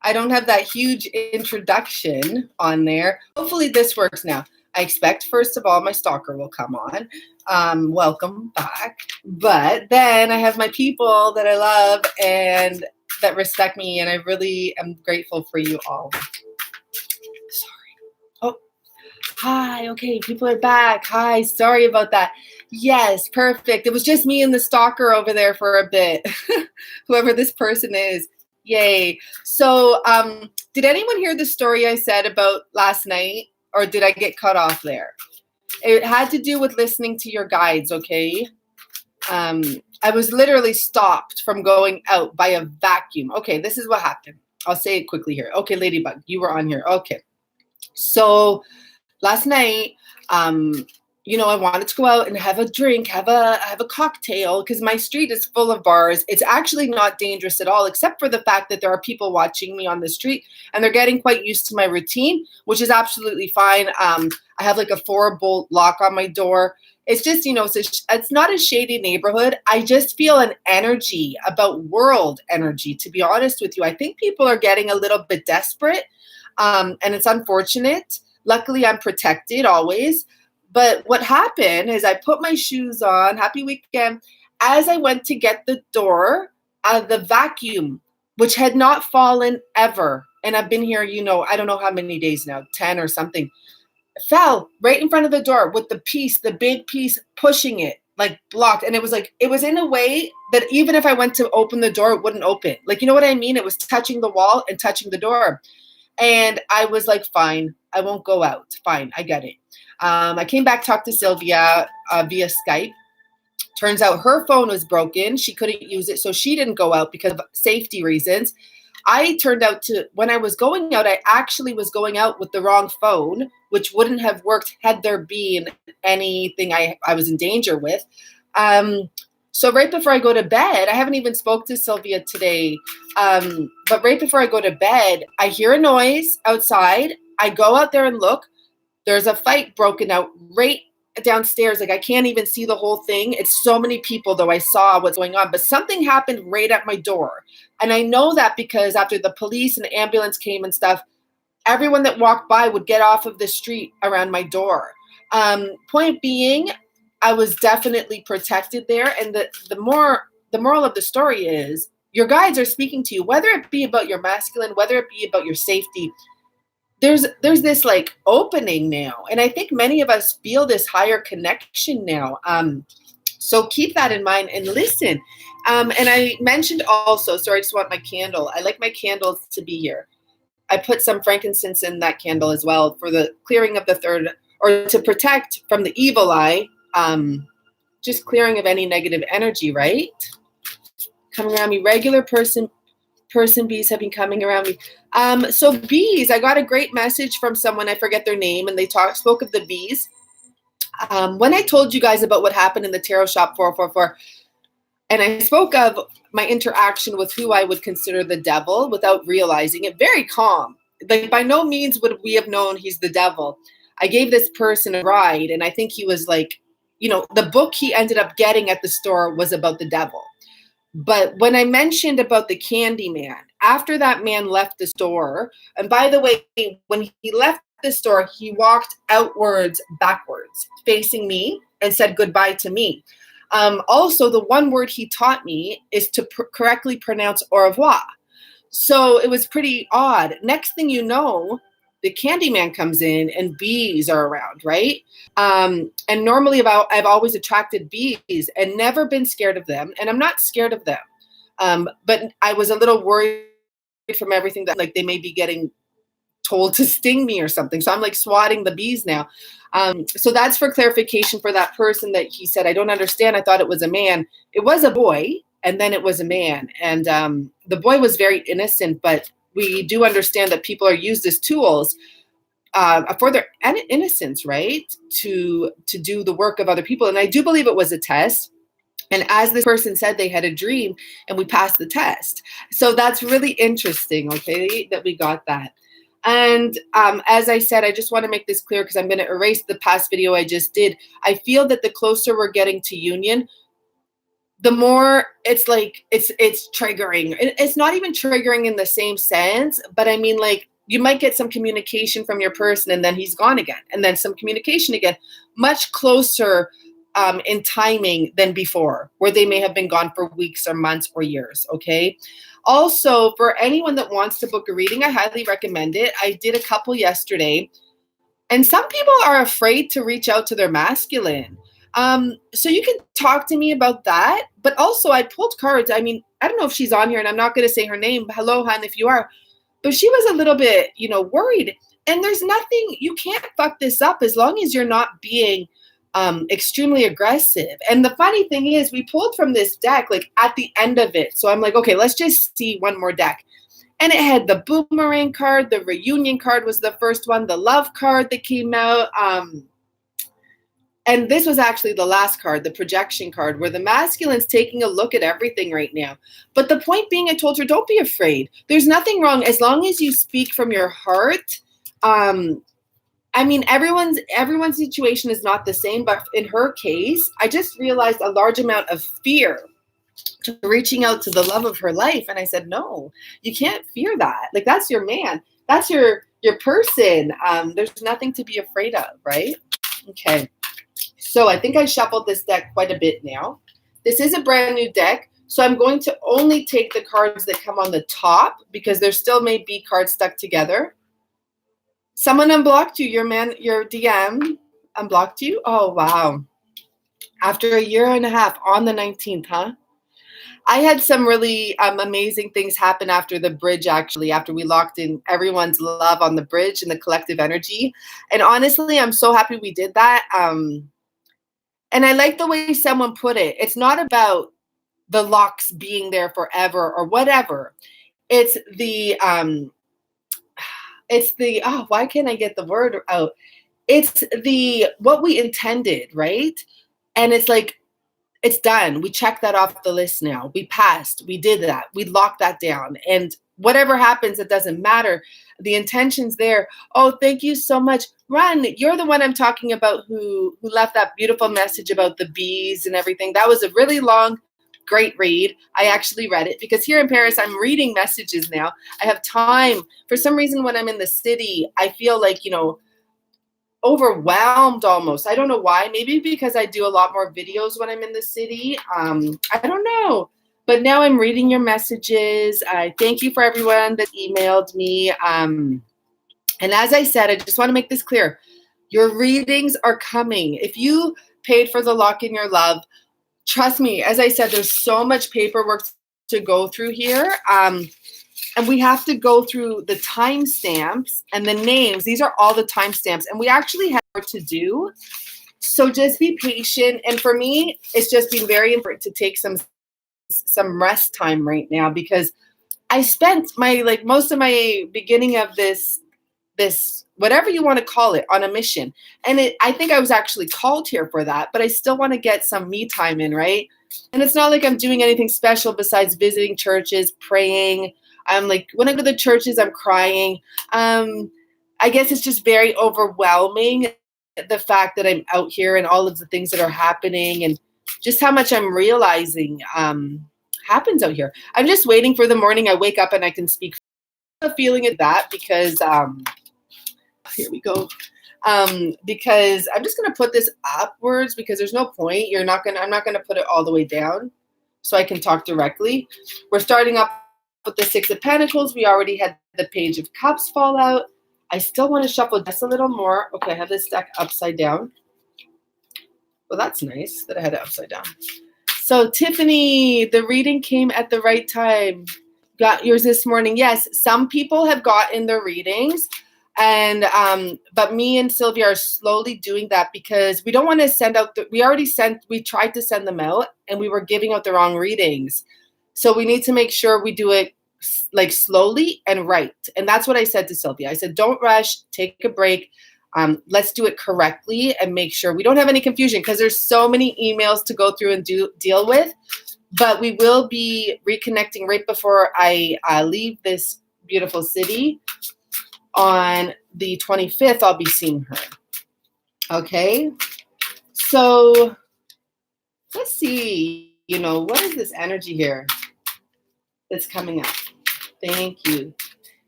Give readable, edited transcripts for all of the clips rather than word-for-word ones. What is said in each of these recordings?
I don't have that huge introduction on there. Hopefully this works now. I expect, first of all, my stalker will come on. Welcome back. But then I have my people that I love and that respect me, and I really am grateful for you all. Sorry. Oh, hi. Okay, people are back. Hi. Sorry about that. Yes, perfect. It was just me and the stalker over there for a bit. Whoever this person is. Yay. So did anyone hear the story I said about last night, or did I get cut off there? It had to do with listening to your guides, okay? I was literally stopped from going out by a vacuum. Okay, this is what happened. I'll say it quickly here. Okay, Ladybug, you were on here. Okay. So last night, I wanted to go out and have a drink, have a cocktail, because my street is full of bars. It's actually not dangerous at all, except for the fact that there are people watching me on the street, and they're getting quite used to my routine, which is absolutely fine. I have like a 4-bolt lock on my door. It's just, it's not a shady neighborhood. I just feel an energy about world energy, to be honest with you. I think people are getting a little bit desperate, and it's unfortunate. Luckily, I'm protected always. But what happened is I put my shoes on, happy weekend, as I went to get the door, the vacuum, which had not fallen ever, and I've been here, I don't know how many days now, 10 or something, fell right in front of the door with the big piece pushing it, like blocked. And it was in a way that even if I went to open the door, it wouldn't open. Like, you know what I mean? It was touching the wall and touching the door. And I was like, fine, I won't go out. Fine, I get it. I came back, talked to Sylvia via Skype. Turns out her phone was broken. She couldn't use it, so she didn't go out because of safety reasons. When I was going out, I actually was going out with the wrong phone, which wouldn't have worked had there been anything I was in danger with. So right before I go to bed, I haven't even spoke to Sylvia today, but right before I go to bed, I hear a noise outside. I go out there and look. There's a fight broken out right downstairs. Like, I can't even see the whole thing. It's so many people, though I saw what's going on. But something happened right at my door. And I know that because after the police and the ambulance came and stuff, everyone that walked by would get off of the street around my door. Point being, I was definitely protected there. And the moral of the story is your guides are speaking to you, whether it be about your masculine, whether it be about your safety. There's this like opening now. And I think many of us feel this higher connection now. So keep that in mind and listen. And I mentioned also, sorry, I just want my candle. I like my candles to be here. I put some frankincense in that candle as well for the clearing of the third, or to protect from the evil eye, just clearing of any negative energy, right? Coming around me, regular person bees have been coming around me. So bees, I got a great message from someone, I forget their name, and they spoke of the bees. When I told you guys about what happened in the tarot shop 444, and I spoke of my interaction with who I would consider the devil without realizing it, very calm. Like, by no means would we have known he's the devil. I gave this person a ride, and I think he was like, the book he ended up getting at the store was about the devil. But when I mentioned about the candy man, after that man left the store, and by the way, when he left the store, he walked outwards, backwards, facing me and said goodbye to me. Also, the one word he taught me is to correctly pronounce au revoir. So it was pretty odd. Next thing you know, the candy man comes in and bees are around, right? And normally I've always attracted bees and never been scared of them. And I'm not scared of them. But I was a little worried from everything that like they may be getting told to sting me or something. So I'm like swatting the bees now. So that's for clarification for that person that he said, I don't understand. I thought it was a man. It was a boy, and then it was a man. And the boy was very innocent, but we do understand that people are used as tools for their innocence, right? To do the work of other people. And I do believe it was a test. And as this person said, they had a dream and we passed the test. So that's really interesting, okay, that we got that. And as I said, I just want to make this clear because I'm going to erase the past video I just did. I feel that the closer we're getting to union, the more it's like it's triggering. It's not even triggering in the same sense, but I mean, like, you might get some communication from your person and then he's gone again, and then some communication again, much closer in timing than before, where they may have been gone for weeks or months or years. Okay. Also, for anyone that wants to book a reading, I highly recommend it. I did a couple yesterday, and some people are afraid to reach out to their masculine. So you can talk to me about that. But also, I pulled cards. I mean, I don't know if she's on here, and I'm not going to say her name. Hello, hon, if you are. But she was a little bit, worried. And there's nothing, you can't fuck this up as long as you're not being extremely aggressive. And the funny thing is, we pulled from this deck, like, at the end of it. So I'm like, okay, let's just see one more deck. And it had the Boomerang card, the Reunion card was the first one, the Love card that came out. And this was actually the last card, the Projection card, where the masculine's taking a look at everything right now. But the point being, I told her, don't be afraid. There's nothing wrong as long as you speak from your heart. I mean, everyone's situation is not the same, but in her case, I just realized a large amount of fear to reaching out to the love of her life. And I said, no, you can't fear that. Like, that's your man. That's your person. There's nothing to be afraid of, right? Okay. So I think I shuffled this deck quite a bit now. This is a brand new deck. So I'm going to only take the cards that come on the top, because there still may be cards stuck together. Someone unblocked you, your DM unblocked you. Oh, wow. After a year and a half, on the 19th, huh? I had some really amazing things happen after the bridge, actually, after we locked in everyone's love on the bridge and the collective energy. And honestly, I'm so happy we did that. And I like the way someone put it. It's not about the locks being there forever or whatever. It's the, why can't I get the word out? It's what we intended, right? And it's like, it's done. We checked that off the list now. We passed. We did that. We locked that down. And whatever happens, it doesn't matter. The intention's there. Oh, thank you so much. Ron, you're the one I'm talking about who left that beautiful message about the bees and everything. That was a really long, great read. I actually read it because here in Paris, I'm reading messages now. I have time. For some reason, when I'm in the city, I feel like, overwhelmed almost. I don't know why. Maybe because I do a lot more videos when I'm in the city. I don't know. But now I'm reading your messages. I thank you for everyone that emailed me. And as I said, I just want to make this clear. Your readings are coming. If you paid for the Lock in Your Love, trust me, as I said, there's so much paperwork to go through here. And we have to go through the timestamps and the names. These are all the timestamps. And we actually have more to do. So just be patient. And for me, it's just been very important to take some rest time right now, because I spent most of my beginning of this whatever you want to call it, on a mission. And I think I was actually called here for that, but I still want to get some me time in, right? And it's not like I'm doing anything special besides visiting churches, praying. I'm like, when I go to the churches, I'm crying. I guess it's just very overwhelming, the fact that I'm out here and all of the things that are happening and just how much I'm realizing happens out here. I'm just waiting for the morning I wake up and I can speak. A feeling of that because here we go. Because I'm just going to put this upwards because there's no point. I'm not going to put it all the way down so I can talk directly. We're starting up with the Six of Pentacles. We already had the Page of Cups fall out. I still want to shuffle just a little more. Okay, I have this deck upside down. Well, that's nice that I had it upside down. So, Tiffany, the reading came at the right time. Got yours this morning. Yes, some people have gotten their readings. And but me and Sylvia are slowly doing that because we don't want to send out we tried to send them out and we were giving out the wrong readings. So we need to make sure we do it like slowly and right. And that's what I said to Sylvia. I said, don't rush, take a break. Let's do it correctly and make sure we don't have any confusion because there's so many emails to go through and deal with. But we will be reconnecting right before I leave this beautiful city. On the 25th, I'll be seeing her. Okay. So let's see. what is this energy here that's coming up? Thank you.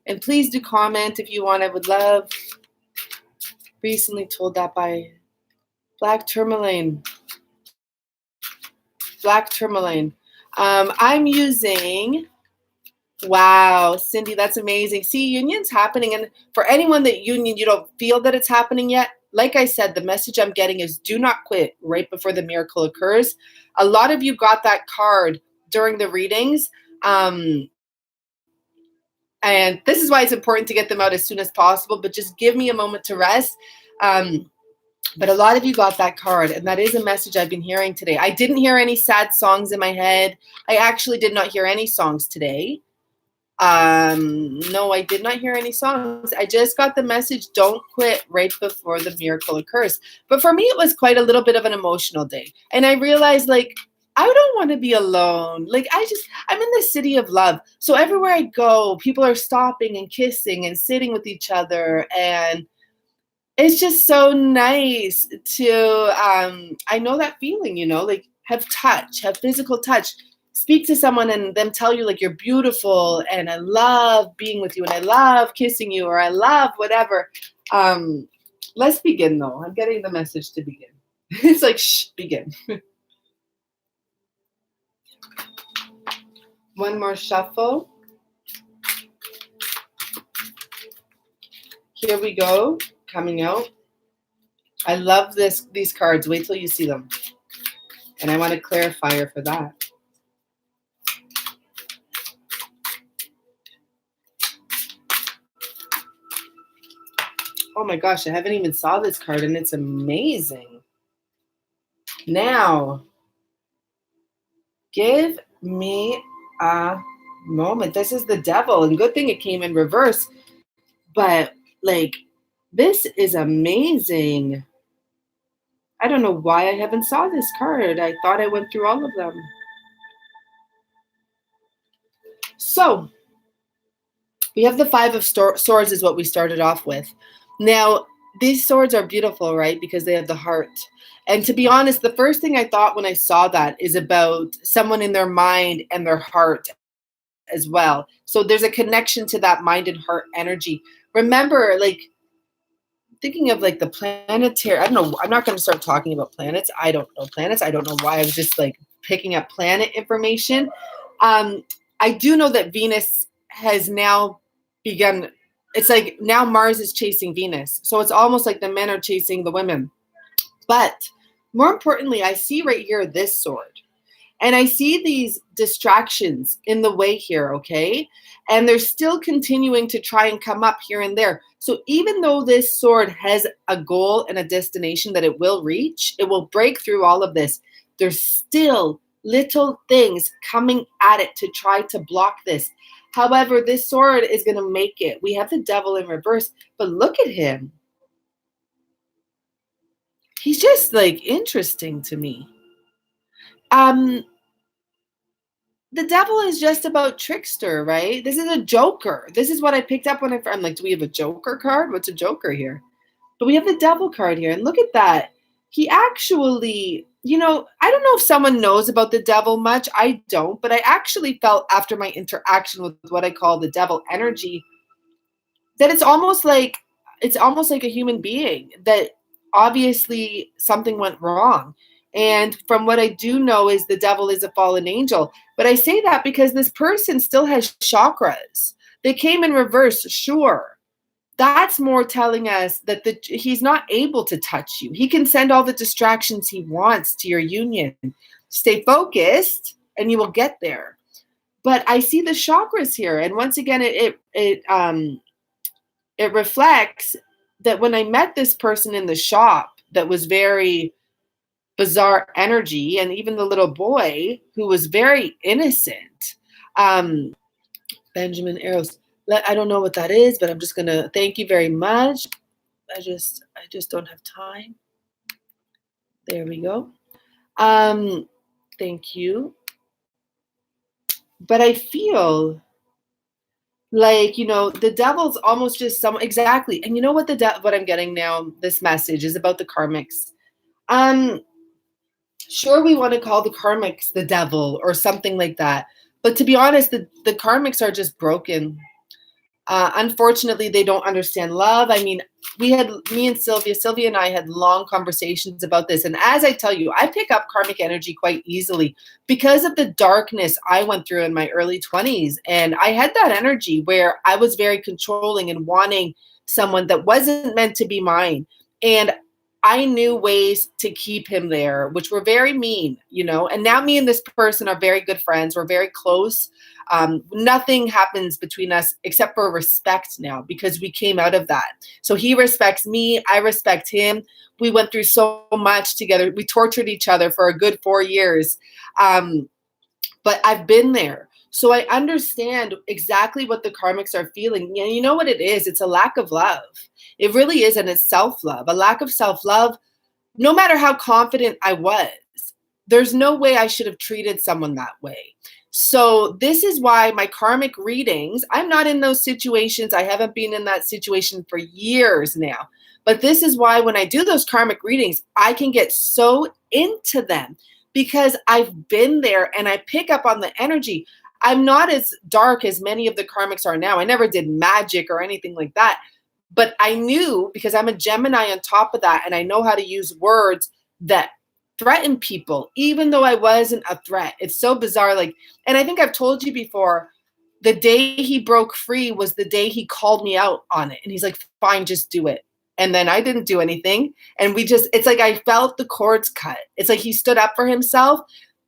And please do comment if you want. I would love. Recently told that by Black Tourmaline. Black Tourmaline. I'm using, wow, Cindy, that's amazing. See, union's happening. And for anyone that union, you don't feel that it's happening yet, like I said, the message I'm getting is do not quit right before the miracle occurs. A lot of you got that card during the readings. And this is why it's important to get them out as soon as possible, but just give me a moment to rest. But a lot of you got that card, and that is a message I've been hearing today. I didn't hear any sad songs in my head. I actually did not hear any songs today. No, I did not hear any songs. I just got the message, don't quit right before the miracle occurs. But for me, it was quite a little bit of an emotional day. And I realized, like, I don't want to be alone. Like, I'm in the city of love. So everywhere I go, people are stopping and kissing and sitting with each other. And it's just so nice to, I know that feeling, like have touch, have physical touch. Speak to someone and them tell you like you're beautiful and I love being with you and I love kissing you or I love whatever. Let's begin though. I'm getting the message to begin. It's like, shh, begin. One more shuffle. Here we go, coming out. I love these cards. Wait till you see them. And I want a clarifier for that. Oh my gosh, I haven't even saw this card and it's amazing. Now, give me a moment. This is the devil, and good thing it came in reverse. But like, this is amazing. I don't know why I haven't saw this card. I thought I went through all of them. So, we have the Five of Swords is what we started off with. Now, these swords are beautiful, right? Because they have the heart. And to be honest, the first thing I thought when I saw that is about someone in their mind and their heart as well. So there's a connection to that mind and heart energy. Remember, like, thinking of like the planetary, I don't know, I'm not going to start talking about planets. I don't know planets. I don't know why I was just like picking up planet information. I do know that Venus has now begun. It's like now Mars is chasing Venus. So it's almost like the men are chasing the women. But more importantly, I see right here this sword. And I see these distractions in the way here, okay? And they're still continuing to try and come up here and there. So even though this sword has a goal and a destination that it will reach, it will break through all of this. There's still little things coming at it to try to block this. However, this sword is going to make it. We have the devil in reverse, but look at him. He's just like interesting to me. The devil is just about trickster, right? This is a joker. This is what I picked up when I'm like, do we have a joker card? What's a joker here? But we have the devil card here. And look at that. He actually, I don't know if someone knows about the devil much. I don't. But I actually felt after my interaction with what I call the devil energy that it's almost like a human being, that obviously something went wrong. And from what I do know is the devil is a fallen angel. But I say that because this person still has chakras. They came in reverse, sure. That's more telling us that he's not able to touch you. He can send all the distractions he wants to your union. Stay focused and you will get there. But I see the chakras here. And once again, it reflects that when I met this person in the shop that was very bizarre energy, and even the little boy who was very innocent, Benjamin Arrows. I don't know what that is, but I'm just gonna thank you very much. I just don't have time. There we go. Thank you. But I feel like, the devil's almost just exactly. And you know what what I'm getting now, this message is about the karmics. Sure, we want to call the karmics the devil or something like that. But to be honest, the karmics are just broken. Unfortunately, they don't understand love. I mean, me and Sylvia and I had long conversations about this. And as I tell you, I pick up karmic energy quite easily because of the darkness I went through in my early 20s. And I had that energy where I was very controlling and wanting someone that wasn't meant to be mine. And I knew ways to keep him there, which were very mean, And now me and this person are very good friends. We're very close. Nothing happens between us except for respect now because we came out of that. So he respects me. I respect him. We went through so much together. We tortured each other for a good 4 years. But I've been there. So I understand exactly what the karmics are feeling. And you know what it is? It's a lack of love. It really is. And it's self-love, a lack of self-love. No matter how confident I was, there's no way I should have treated someone that way. So this is why my karmic readings, I'm not in those situations. I haven't been in that situation for years now. But this is why when I do those karmic readings, I can get so into them because I've been there and I pick up on the energy. I'm not as dark as many of the karmics are now. I never did magic or anything like that. But I knew because I'm a Gemini on top of that, and I know how to use words that threaten people, even though I wasn't a threat. It's so bizarre. And I think I've told you before, the day he broke free was the day he called me out on it. And he's like, fine, just do it. And then I didn't do anything. And it's like I felt the cords cut. It's like he stood up for himself.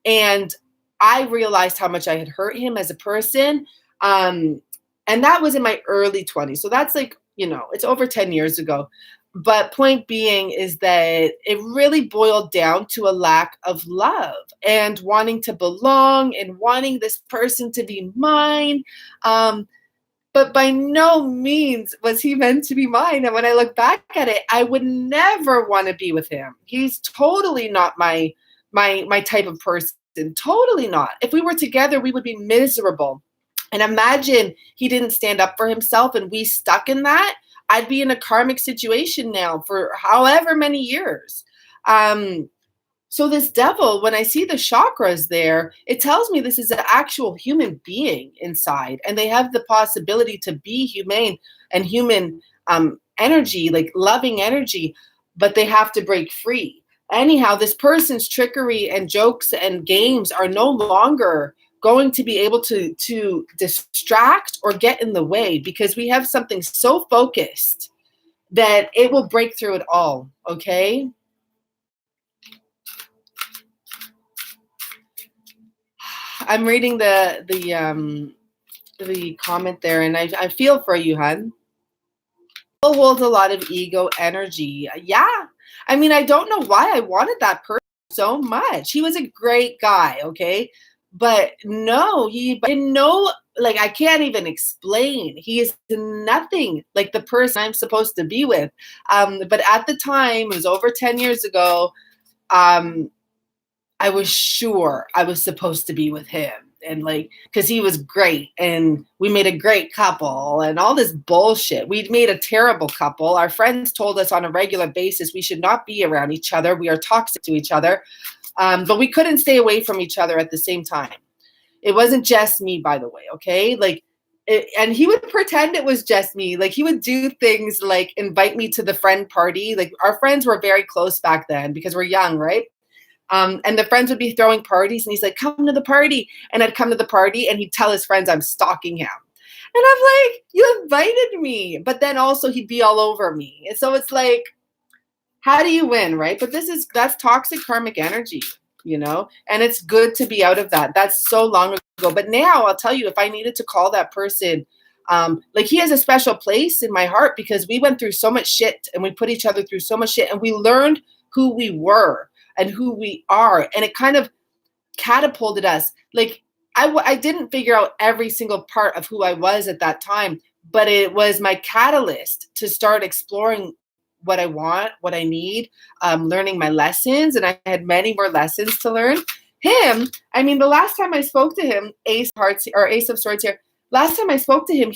And I realized how much I had hurt him as a person. And that was in my early 20s. So that's it's over 10 years ago. But point being is that it really boiled down to a lack of love and wanting to belong and wanting this person to be mine. But by no means was he meant to be mine. And when I look back at it, I would never want to be with him. He's totally not my type of person. Totally not. If we were together, we would be miserable. And imagine he didn't stand up for himself and we stuck in that. I'd be in a karmic situation now for however many years. So this devil, when I see the chakras there, it tells me this is an actual human being inside. And they have the possibility to be humane and human energy, like loving energy, but they have to break free. Anyhow, this person's trickery and jokes and games are no longer going to be able to distract or get in the way because we have something so focused that it will break through it all, okay? I'm reading the comment there, and I feel for you, hun. People holds a lot of ego energy. Yeah. I mean, I don't know why I wanted that person so much. He was a great guy, okay? But no, he didn't know, I can't even explain. He is nothing like the person I'm supposed to be with. But at the time, it was over 10 years ago, I was sure I was supposed to be with him. And because he was great and we made a great couple and all this bullshit. We made a terrible couple. Our friends told us on a regular basis we should not be around each other. We are toxic to each other. But we couldn't stay away from each other at the same time. It wasn't just me, by the way, okay? And he would pretend it was just me. He would do things like invite me to the friend party. Our friends were very close back then because we're young, right? And the friends would be throwing parties and he's like, come to the party. And I'd come to the party and he'd tell his friends I'm stalking him. And I'm like, you invited me. But then also he'd be all over me. And so it's like, how do you win, right? But that's toxic karmic energy, and it's good to be out of that. That's so long ago. But now I'll tell you, if I needed to call that person, he has a special place in my heart because we went through so much shit and we put each other through so much shit and we learned who we were and who we are. And it kind of catapulted us. I didn't figure out every single part of who I was at that time, but it was my catalyst to start exploring what I want, what I need, learning my lessons. And I had many more lessons to learn. Him, I mean, the last time I spoke to him, Ace of Swords here, last time I spoke to him,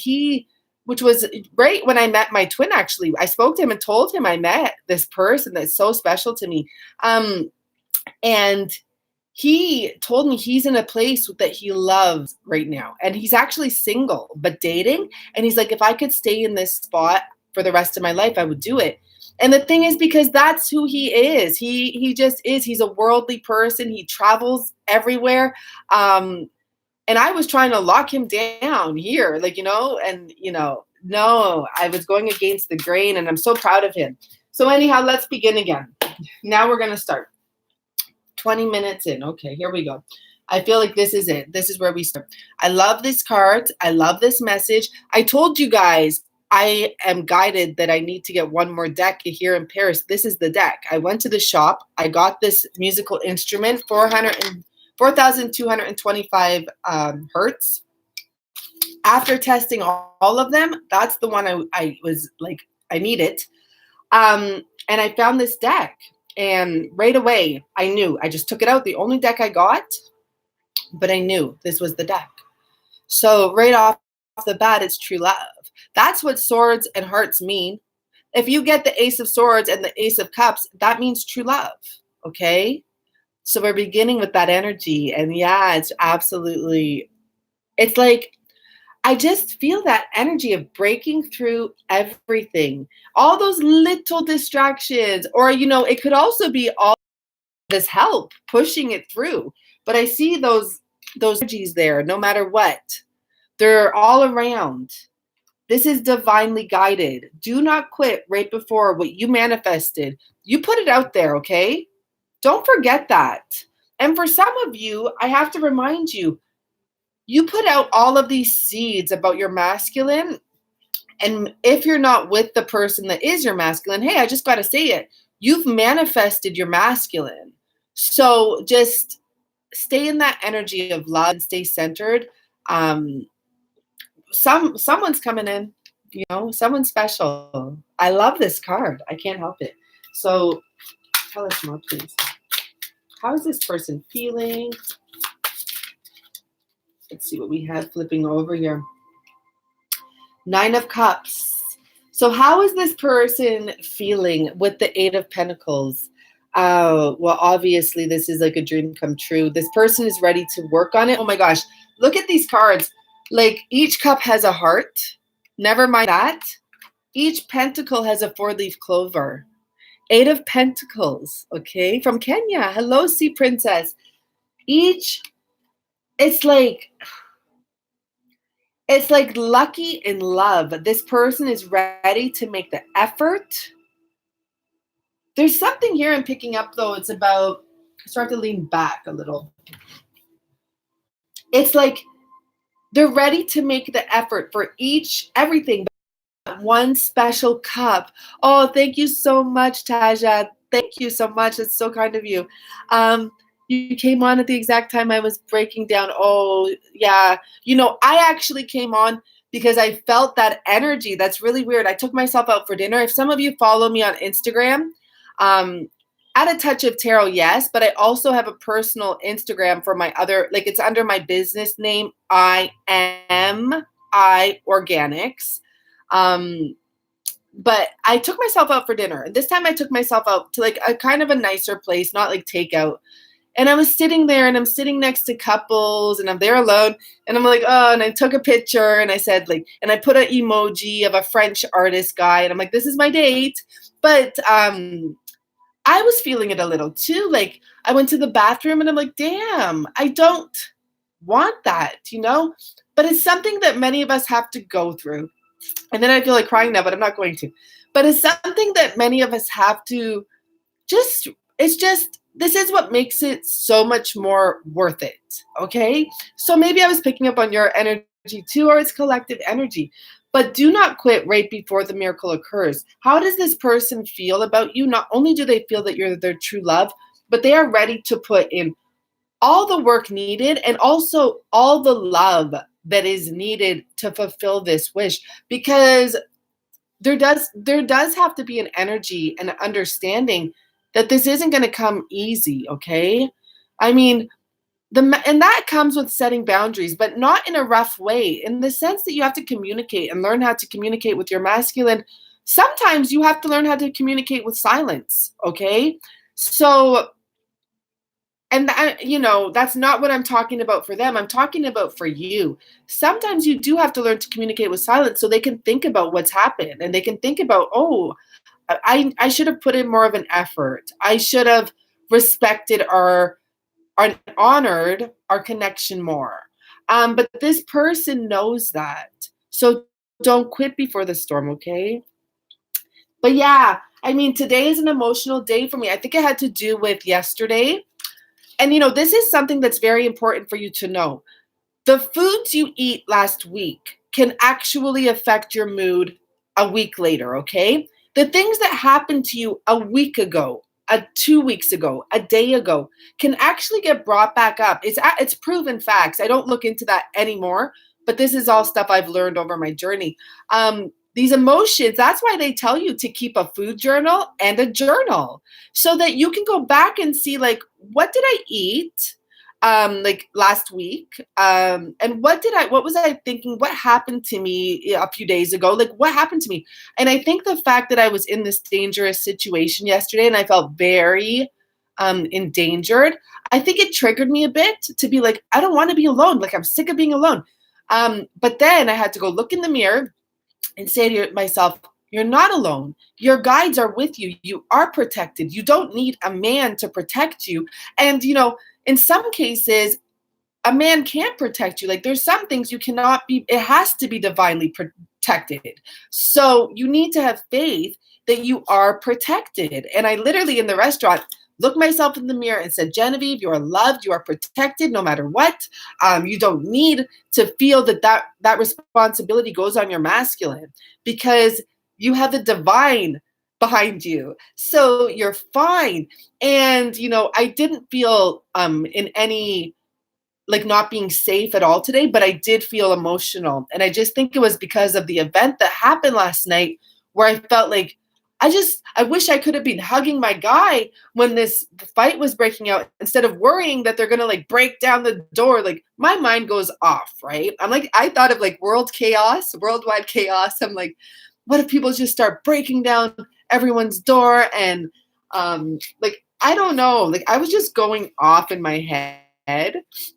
which was right when I met my twin, actually, I spoke to him and told him I met this person that's so special to me. And he told me he's in a place that he loves right now. And he's actually single, but dating. And he's like, if I could stay in this spot for the rest of my life, I would do it. And the thing is, because that's who he is. He just is. He's a worldly person. He travels everywhere. And I was trying to lock him down here, like, and, no, I was going against the grain, and I'm so proud of him. So anyhow, let's begin again. Now we're going to start. 20 minutes in. Okay, here we go. I feel like this is it. This is where we start. I love this card. I love this message. I told you guys I am guided that I need to get one more deck here in Paris. This is the deck. I went to the shop. I got this musical instrument, 4,225 hertz. After testing all of them, that's the one I was like, I need it. And I found this deck. And right away, I knew. I just took it out. The only deck I got, but I knew this was the deck. So right off the bat, it's true love. That's what swords and hearts mean. If you get the Ace of Swords and the Ace of Cups, that means true love, okay? So we're beginning with that energy. And yeah, it's absolutely, it's like, I just feel that energy of breaking through everything, all those little distractions, or, it could also be all this help pushing it through. But I see those energies there, no matter what. They're all around. This is divinely guided. Do not quit right before what you manifested. You put it out there, okay? Don't forget that. And for some of you, I have to remind you, you put out all of these seeds about your masculine, and if you're not with the person that is your masculine, hey, I just got to say it, you've manifested your masculine. So just stay in that energy of love and stay centered. Someone's coming in, someone special. I love this card. I can't help it. So tell us more, please. How is this person feeling? Let's see what we have flipping over here. 9 of Cups. So how is this person feeling with the 8 of Pentacles? Well, obviously, this is like a dream come true. This person is ready to work on it. Oh my gosh. Look at these cards. Like each cup has a heart. Never mind that. Each pentacle has a 4-leaf clover. 8 of Pentacles. Okay. From Kenya. Hello, Sea Princess. It's like lucky in love. This person is ready to make the effort. There's something here I'm picking up, though. It's about, start to lean back a little. It's like they're ready to make the effort for everything. One special cup. Oh, thank you so much, Taja. Thank you so much. It's so kind of you. You came on at the exact time I was breaking down. Oh, yeah. I actually came on because I felt that energy. That's really weird. I took myself out for dinner. If some of you follow me on Instagram, At a Touch of Tarot, yes, but I also have a personal Instagram for my other, like it's under my business name, I Organics. But I took myself out for dinner. This time I took myself out to like a kind of a nicer place, not like takeout. And I was sitting there and I'm sitting next to couples and I'm there alone and I'm like, oh, and I took a picture and I said like, and I put an emoji of a French artist guy and I'm like, this is my date. But I was feeling it a little too. Like I went to the bathroom and I'm like, damn, I don't want that, but it's something that many of us have to go through. And then I feel like crying now, but I'm not going to. But it's something that many of us have to this is what makes it so much more worth it, okay? So maybe I was picking up on your energy too, or it's collective energy. But do not quit right before the miracle occurs. How does this person feel about you? Not only do they feel that you're their true love, but they are ready to put in all the work needed and also all the love that is needed to fulfill this wish, because there does have to be an energy and an understanding that this isn't going to come easy, okay? I mean, and that comes with setting boundaries, but not in a rough way, in the sense that you have to communicate and learn how to communicate with your masculine. Sometimes you have to learn how to communicate with silence, okay? So And that's not what I'm talking about for them. I'm talking about for you. Sometimes you do have to learn to communicate with silence so they can think about what's happened and they can think about, oh, I should have put in more of an effort. I should have respected our honored our connection more. But this person knows that. So don't quit before the storm, okay? But yeah, I mean, today is an emotional day for me. I think it had to do with yesterday. And this is something that's very important for you to know. The foods you eat last week can actually affect your mood a week later, okay? The things that happened to you a week ago, 2 weeks ago, a day ago, can actually get brought back up. It's proven facts. I don't look into that anymore, but this is all stuff I've learned over my journey. These emotions, that's why they tell you to keep a food journal and a journal so that you can go back and see, like, what did I eat? Like last week, and what was I thinking, what happened to me a few days ago, like what happened to me. And I think the fact that I was in this dangerous situation yesterday and I felt very endangered, I think it triggered me a bit to be like, I don't want to be alone, like I'm sick of being alone. But then I had to go look in the mirror and say to myself, you're not alone. Your guides are with you. You are protected. You don't need a man to protect you. And in some cases, a man can't protect you. Like there's some things you cannot be, it has to be divinely protected. So you need to have faith that you are protected. And I literally in the restaurant looked myself in the mirror and said, Genevieve, you are loved, you are protected no matter what. You don't need to feel that responsibility goes on your masculine because you have the divine behind you. So you're fine. And, I didn't feel in any, like not being safe at all today, but I did feel emotional. And I just think it was because of the event that happened last night where I felt like, I wish I could have been hugging my guy when this fight was breaking out instead of worrying that they're going to like break down the door. Like my mind goes off, right? I'm like, I thought of like worldwide chaos. I'm like, what if people just start breaking down everyone's door? And like, I don't know, like I was just going off in my head.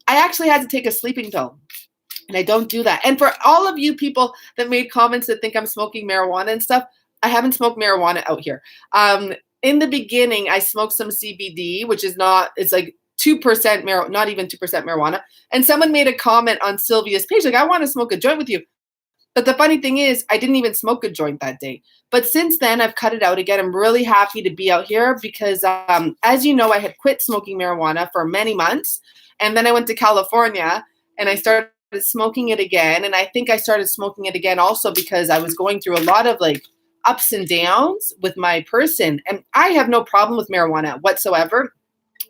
I actually had to take a sleeping pill. And I don't do that. And for all of you people that made comments that think I'm smoking marijuana and stuff, I haven't smoked marijuana out here. In the beginning, I smoked some CBD, which is it's like 2% not even 2% marijuana. And someone made a comment on Sylvia's page, like, I want to smoke a joint with you. But the funny thing is, I didn't even smoke a joint that day. But since then, I've cut it out again. I'm really happy to be out here because, as you know, I had quit smoking marijuana for many months. And then I went to California and I started smoking it again. And I think I started smoking it again also because I was going through a lot of like ups and downs with my person. And I have no problem with marijuana whatsoever,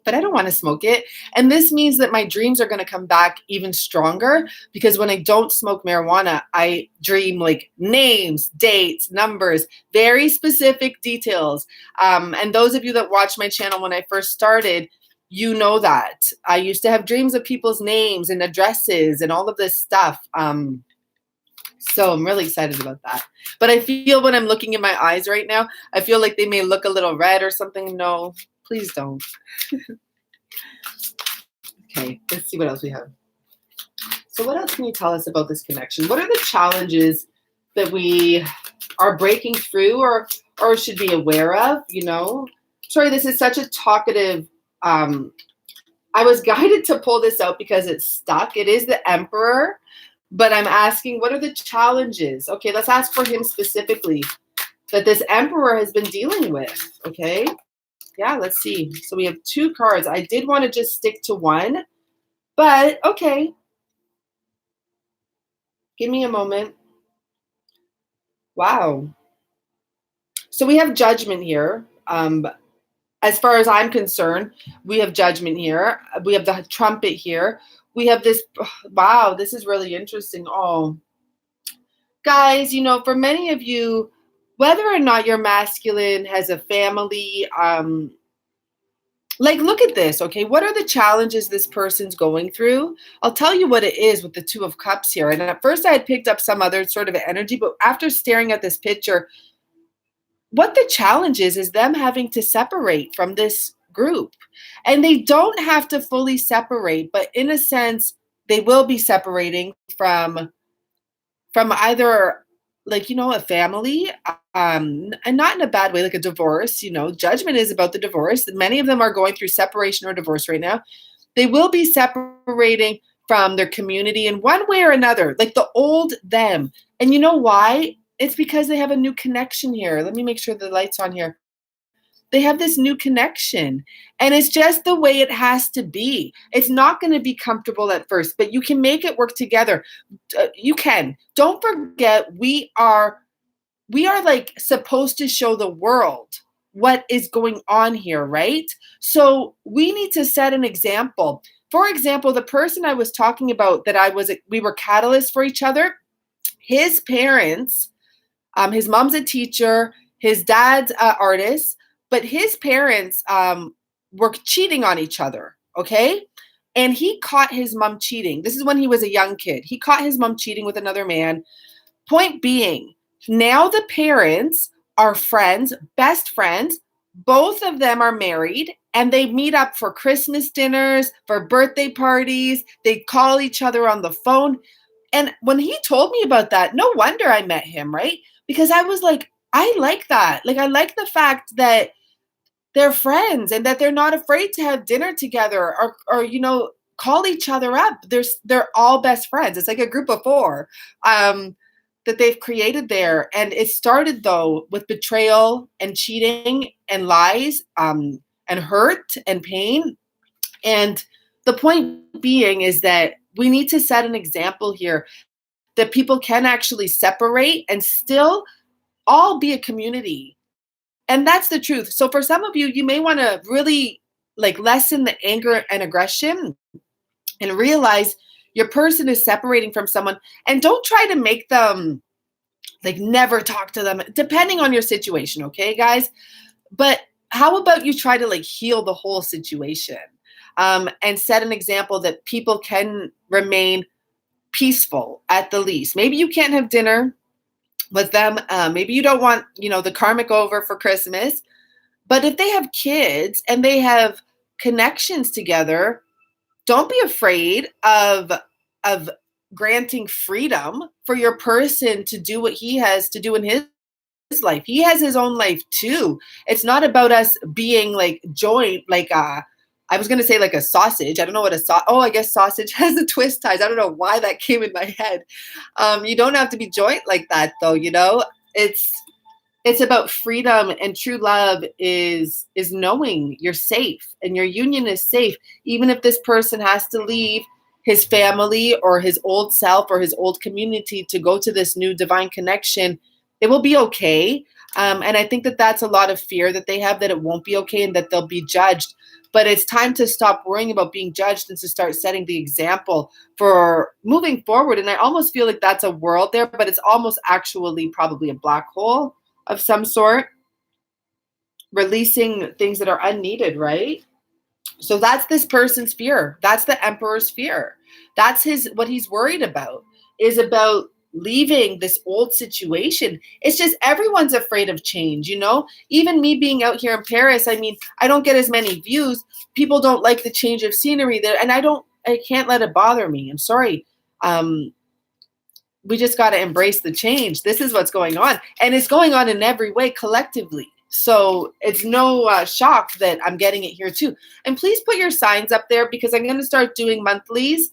but I don't want to smoke it. And this means that my dreams are going to come back even stronger because when I don't smoke marijuana, I dream like names, dates, numbers, very specific details. And those of you that watched my channel when I first started, you know that. I used to have dreams of people's names and addresses and all of this stuff. So I'm really excited about that. But I feel when I'm looking in my eyes right now, I feel like they may look a little red or something. No, please don't. Okay, let's see what else we have. So what else can you tell us about this connection? What are the challenges that we are breaking through or should be aware of, Sorry, this is such a talkative, I was guided to pull this out because it's stuck. It is the Emperor, but I'm asking, what are the challenges? Okay, let's ask for him specifically that this Emperor has been dealing with, okay? Yeah, let's see. So we have 2 cards. I did want to just stick to one, but okay. Give me a moment. Wow. So we have Judgment here. As far as I'm concerned, we have Judgment here. We have the Trumpet here. We have this. Wow, this is really interesting. Oh, guys, for many of you, whether or not your masculine has a family, like, look at this, okay? What are the challenges this person's going through? I'll tell you what it is with the 2 of Cups here. And at first I had picked up some other sort of energy, but after staring at this picture, what the challenge is them having to separate from this group. And they don't have to fully separate, but in a sense, they will be separating from either, like, a family, and not in a bad way, like a divorce. Judgment is about the divorce. Many of them are going through separation or divorce right now. They will be separating from their community in one way or another, like the old them. And you know why? It's because they have a new connection here. Let me make sure the light's on here. They have this new connection, and it's just the way it has to be. It's not going to be comfortable at first, but you can make it work together. You can. Don't forget, we are like supposed to show the world what is going on here, right? So we need to set an example. For example, the person I was talking about that we were catalysts for each other, his parents, his mom's a teacher, his dad's an artist, but his parents were cheating on each other, okay? And he caught his mom cheating. This is when he was a young kid. He caught his mom cheating with another man. Point being, now the parents are friends, best friends. Both of them are married, and they meet up for Christmas dinners, for birthday parties. They call each other on the phone. And when he told me about that, no wonder I met him, right? Because I was like, I like that. Like, I like the fact that they're friends and that they're not afraid to have dinner together or call each other up. They're all best friends. It's like a group of four that they've created there. And it started, though, with betrayal and cheating and lies and hurt and pain. And the point being is that we need to set an example here that people can actually separate and still all be a community. And that's the truth. So for some of you, you may want to really lessen the anger and aggression and realize your person is separating from someone, and don't try to make them never talk to them, depending on your situation. Okay, guys? But how about you try to heal the whole situation and set an example that people can remain peaceful at the least. Maybe you can't have dinner with them. Maybe you don't want, the karmic over for Christmas. But if they have kids and they have connections together, don't be afraid of granting freedom for your person to do what he has to do in his life. He has his own life too. It's not about us being joined, I was going to say a sausage. I don't know what I guess sausage has the twist ties. I don't know why that came in my head. You don't have to be joined like that, though. It's about freedom, and true love is knowing you're safe and your union is safe. Even if this person has to leave his family or his old self or his old community to go to this new divine connection, it will be okay. And I think that that's a lot of fear that they have, that it won't be okay and that they'll be judged. But it's time to stop worrying about being judged and to start setting the example for moving forward. And I almost feel like that's a world there, but it's almost actually probably a black hole of some sort, releasing things that are unneeded, right? So that's this person's fear. That's the emperor's fear. That's what he's worried about, is about leaving this old situation. It's just everyone's afraid of change, Even me being out here in Paris, I don't get as many views. People don't like the change of scenery there, and I can't let it bother me. I'm sorry. We just got to embrace the change. This is what's going on, and it's going on in every way collectively. So it's no shock that I'm getting it here too. And please put your signs up there, because I'm going to start doing monthlies.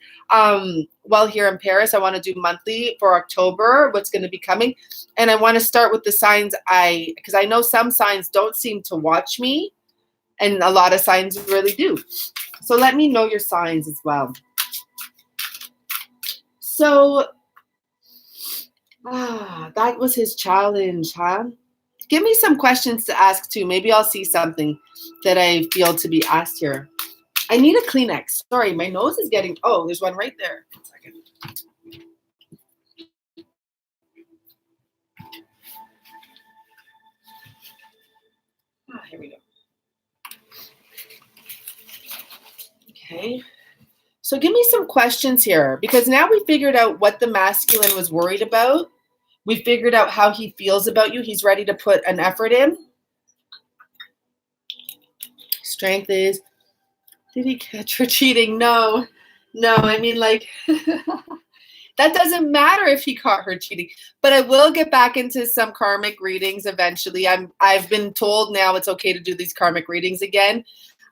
While here in Paris, I want to do monthly for October, what's going to be coming. And I want to start with the signs because I know some signs don't seem to watch me, and a lot of signs really do. So let me know your signs as well. So that was his challenge, huh? Give me some questions to ask too. Maybe I'll see something that I feel to be asked here. I need a Kleenex. Sorry, my nose is getting, there's one right there. 1 second. Here we go. Okay. So give me some questions here, because now we figured out what the masculine was worried about. We figured out how he feels about you. He's ready to put an effort in. He's Strength is, did he catch her cheating? No. I mean, like, that doesn't matter if he caught her cheating. But I will get back into some karmic readings eventually. I've been told now it's okay to do these karmic readings again.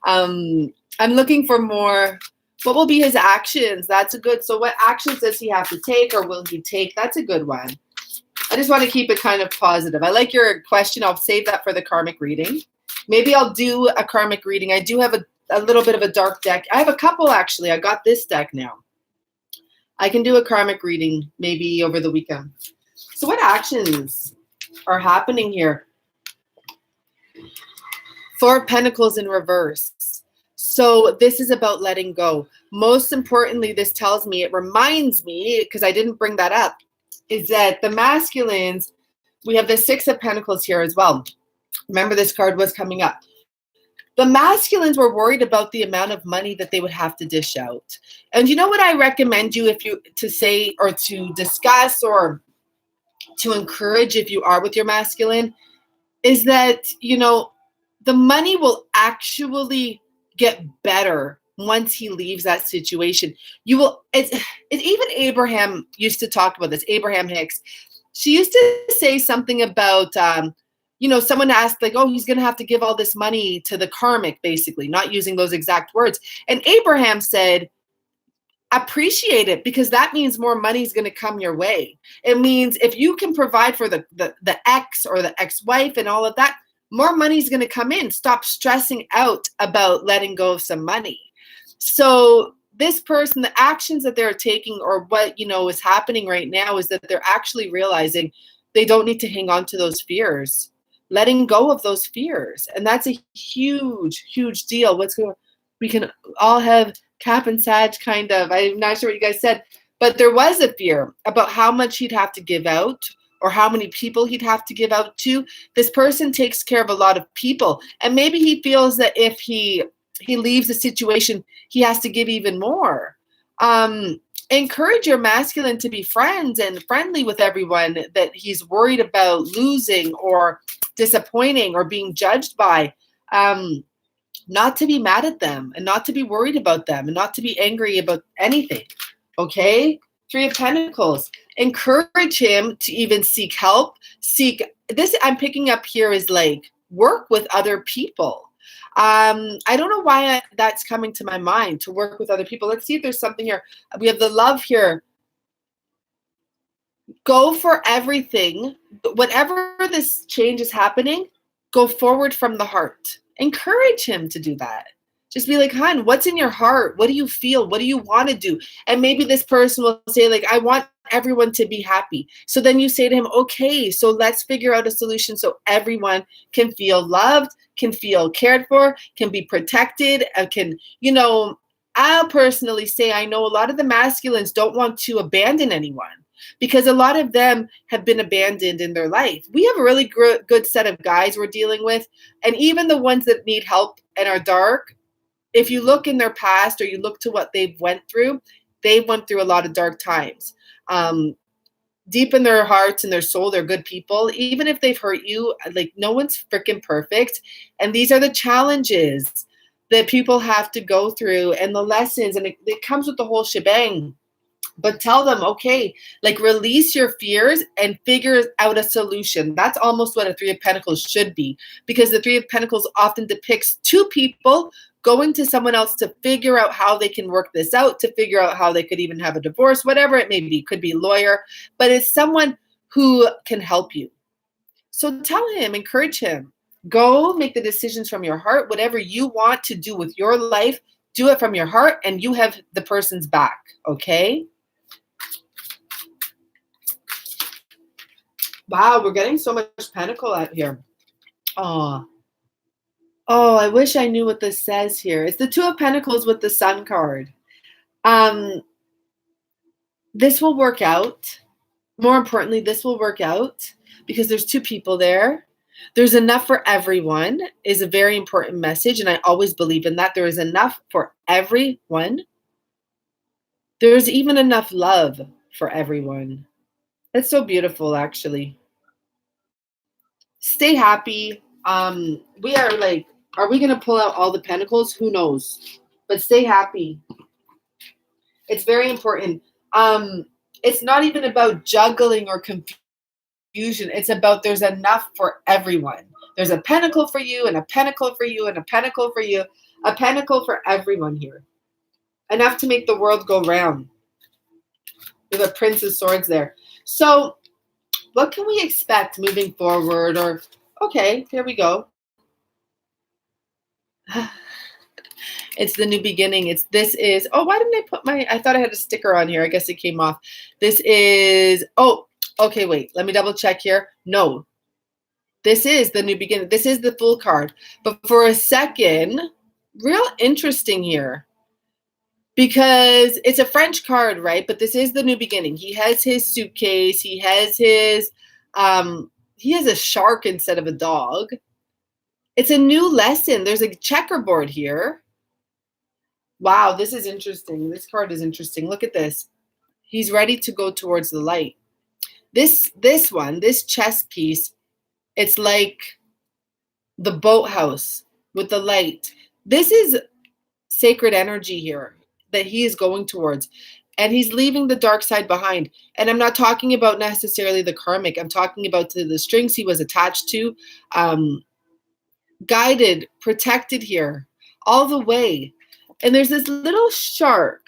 I'm looking for more. What will be his actions? That's a good. So what actions does he have to take, or will he take? That's a good one. I just want to keep it kind of positive. I like your question. I'll save that for the karmic reading. Maybe I'll do a karmic reading. I do have a little bit of a dark deck. I have a couple, actually. I got this deck now. I can do a karmic reading maybe over the weekend. So what actions are happening here? Four of Pentacles in reverse. So this is about letting go. Most importantly, this tells me, it reminds me, because I didn't bring that up, is that the masculines, we have the Six of Pentacles here as well. Remember, this card was coming up. The masculines were worried about the amount of money that they would have to dish out. And you know what I recommend you to say or to discuss or to encourage if you are with your masculine is that, the money will actually get better once he leaves that situation. It's even Abraham used to talk about this, Abraham Hicks. She used to say something about, someone asked like, oh, he's going to have to give all this money to the karmic, basically, not using those exact words. And Abraham said, appreciate it, because that means more money is going to come your way. It means if you can provide for the ex or the ex-wife and all of that, more money is going to come in. Stop stressing out about letting go of some money. So this person, the actions that they're taking or what, is happening right now is that they're actually realizing they don't need to hang on to those fears, letting go of those fears. And that's a huge, huge deal. We can all have Cap and Sag kind of, I'm not sure what you guys said, but there was a fear about how much he'd have to give out or how many people he'd have to give out to. This person takes care of a lot of people. And maybe he feels that if he leaves the situation, he has to give even more. Encourage your masculine to be friends and friendly with everyone that he's worried about losing or disappointing or being judged by. Not to be mad at them and not to be worried about them and not to be angry about anything. Okay? Three of Pentacles. Encourage him to even seek help. This I'm picking up here is like work with other people. I don't know why that's coming to my mind, to work with other people. Let's see if there's something here. We have the love here. Go for everything. Whatever this change is happening, go forward from the heart. Encourage him to do that. Just be like, hon, what's in your heart? What do you feel? What do you want to do? And maybe this person will say, like, I want everyone to be happy. So then you say to him, okay, so let's figure out a solution so everyone can feel loved, can feel cared for, can be protected, I'll personally say I know a lot of the masculines don't want to abandon anyone because a lot of them have been abandoned in their life. We have a really good set of guys we're dealing with, and even the ones that need help and are dark, if you look in their past or you look to what they went through a lot of dark times. Deep in their hearts and their soul, they're good people. Even if they've hurt you, like no one's freaking perfect. And these are the challenges that people have to go through and the lessons. And it comes with the whole shebang. But tell them, okay, like release your fears and figure out a solution. That's almost what a Three of Pentacles should be, because the Three of Pentacles often depicts two people going to someone else to figure out how they can work this out, to figure out how they could even have a divorce, whatever it may be. Could be a lawyer, but it's someone who can help you. So tell him, encourage him. Go make the decisions from your heart. Whatever you want to do with your life, do it from your heart, and you have the person's back, okay? Wow, we're getting so much pentacle out here. Oh, I wish I knew what this says here. It's the Two of Pentacles with the Sun card. This will work out. More importantly, this will work out because there's two people there. There's enough for everyone is a very important message, and I always believe in that. There is enough for everyone. There's even enough love for everyone. That's so beautiful, actually. Stay happy. We are like Are we going to pull out all the pentacles? Who knows? But stay happy. It's very important. It's not even about juggling or confusion. It's about there's enough for everyone. There's a pentacle for you and a pentacle for you and a pentacle for you. A pentacle for everyone here. Enough to make the world go round. With a Prince of Swords there. So what can we expect moving forward? Or, okay, here we go. It's the new beginning. This is, oh, why didn't I put I thought I had a sticker on here. I guess it came off. This is, oh, okay, wait. Let me double check here. No. This is the new beginning. This is the Fool card. But for a second, real interesting here. Because it's a French card, right? But this is the new beginning. He has his suitcase. He has he has a shark instead of a dog. It's a new lesson. There's a checkerboard here. Wow, this is interesting. This card is interesting. Look at this. He's ready to go towards the light. This chess piece, it's like the boathouse with the light. This is sacred energy here that he is going towards. And he's leaving the dark side behind. And I'm not talking about necessarily the karmic. I'm talking about the strings he was attached to, guided, protected here, all the way. And there's this little shark.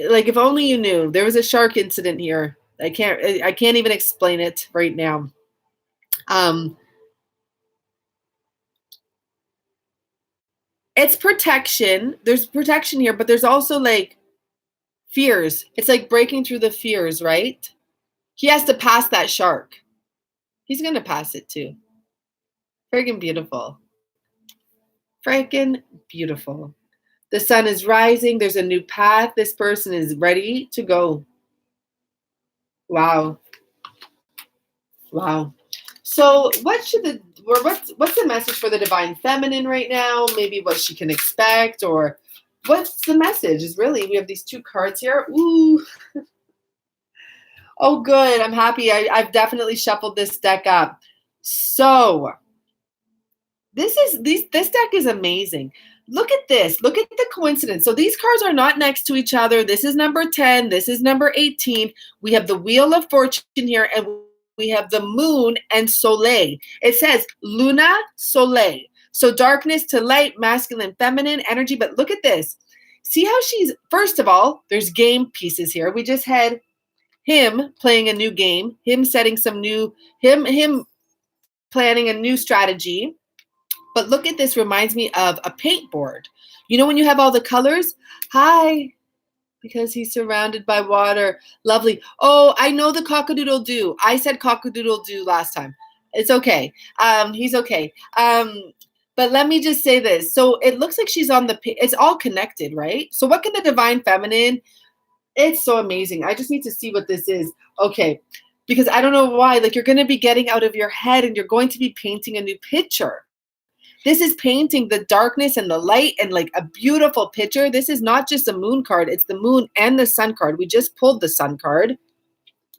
Like, if only you knew. There was a shark incident here. I can't even explain it right now. It's protection. There's protection here, but there's also like fears. It's like breaking through the fears, right? He has to pass that shark. He's going to pass it too. Friggin' beautiful. Friggin' beautiful. The sun is rising. There's a new path. This person is ready to go. Wow. Wow. So what's the message for the divine feminine right now? Maybe what she can expect, or what's the message is really, we have these two cards here. Ooh. Oh, good. I'm happy. I've definitely shuffled this deck up. So this deck is amazing. Look at this. Look at the coincidence. So these cards are not next to each other. This is number 10. This is number 18. We have the Wheel of Fortune here, and we have the Moon and Soleil. It says Luna, Soleil. So darkness to light, masculine, feminine energy. But look at this. See how she's, first of all, there's game pieces here. We just had him playing a new game, him setting some new, him planning a new strategy. But look at this, reminds me of a paint board. You know when you have all the colors? Hi, because he's surrounded by water. Lovely. Oh, I know the cock-a-doodle-doo. I said cock-a-doodle-doo last time. It's okay. He's okay. But let me just say this. So it looks like she's on it's all connected, right? So what can the divine feminine? It's so amazing. I just need to see what this is. Okay. Because I don't know why. Like, you're going to be getting out of your head and you're going to be painting a new picture. This is painting the darkness and the light and like a beautiful picture. This is not just a moon card. It's the moon and the sun card. We just pulled the sun card.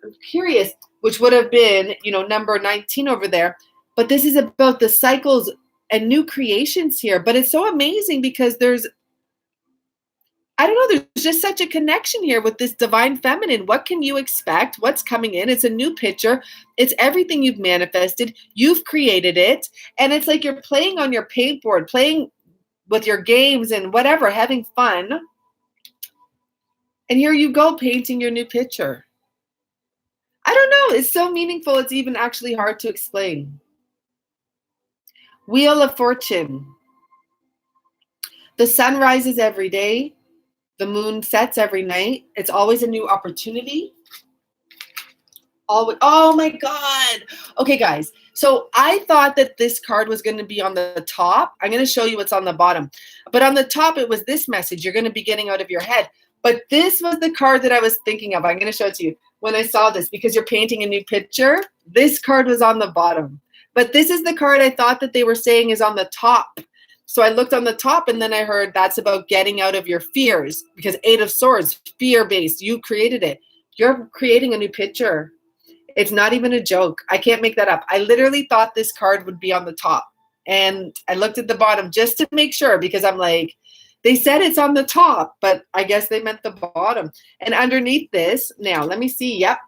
I'm curious, which would have been, number 19 over there. But this is about the cycles and new creations here. But it's so amazing because there's just such a connection here with this divine feminine. What can you expect? What's coming in? It's a new picture. It's everything you've manifested. You've created it. And it's like you're playing on your paint board, playing with your games and whatever, having fun. And here you go, painting your new picture. I don't know. It's so meaningful. It's even actually hard to explain. Wheel of Fortune. The sun rises every day. The moon sets every night. It's always a new opportunity. Always. Oh my God. Okay, guys. So I thought that this card was going to be on the top. I'm going to show you what's on the bottom. But on the top, it was this message. You're going to be getting out of your head. But this was the card that I was thinking of. I'm going to show it to you when I saw this, because you're painting a new picture. This card was on the bottom. But this is the card I thought that they were saying is on the top. So I looked on the top and then I heard that's about getting out of your fears, because 8 of Swords, fear-based. You created it. You're creating a new picture. It's not even a joke. I can't make that up. I literally thought this card would be on the top. And I looked at the bottom just to make sure, because I'm like, they said it's on the top, but I guess they meant the bottom. And underneath this, now let me see. Yep.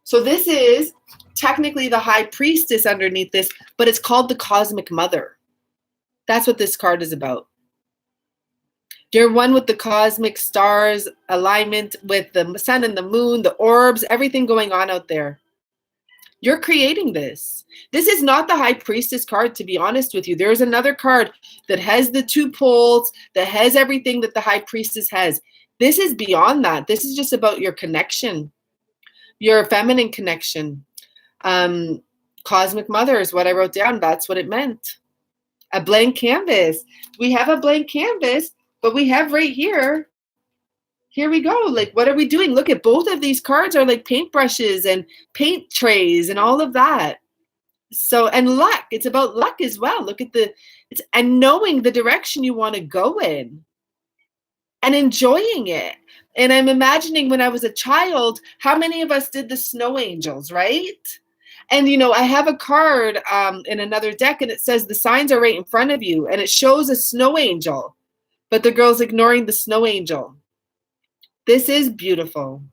So this is technically the High Priestess underneath this, but it's called the Cosmic Mother. That's what this card is about. You're one with the cosmic stars, alignment with the sun and the moon, the orbs, everything going on out there. You're creating this. This is not the High Priestess card, to be honest with you. There's another card that has the 2 poles, that has everything that the High Priestess has. This is beyond that. This is just about your connection, your feminine connection. Cosmic Mother is what I wrote down. That's what it meant. A blank canvas. We have a blank canvas, but we have right here. Here we go. Like, what are we doing? Look at both of these cards are like paintbrushes and paint trays and all of that. So, and luck. It's about luck as well. Look at and knowing the direction you want to go in and enjoying it. And I'm imagining when I was a child, how many of us did the snow angels, right? And, you know, I have a card in another deck, and it says the signs are right in front of you, and it shows a snow angel, but the girl's ignoring the snow angel. This is beautiful.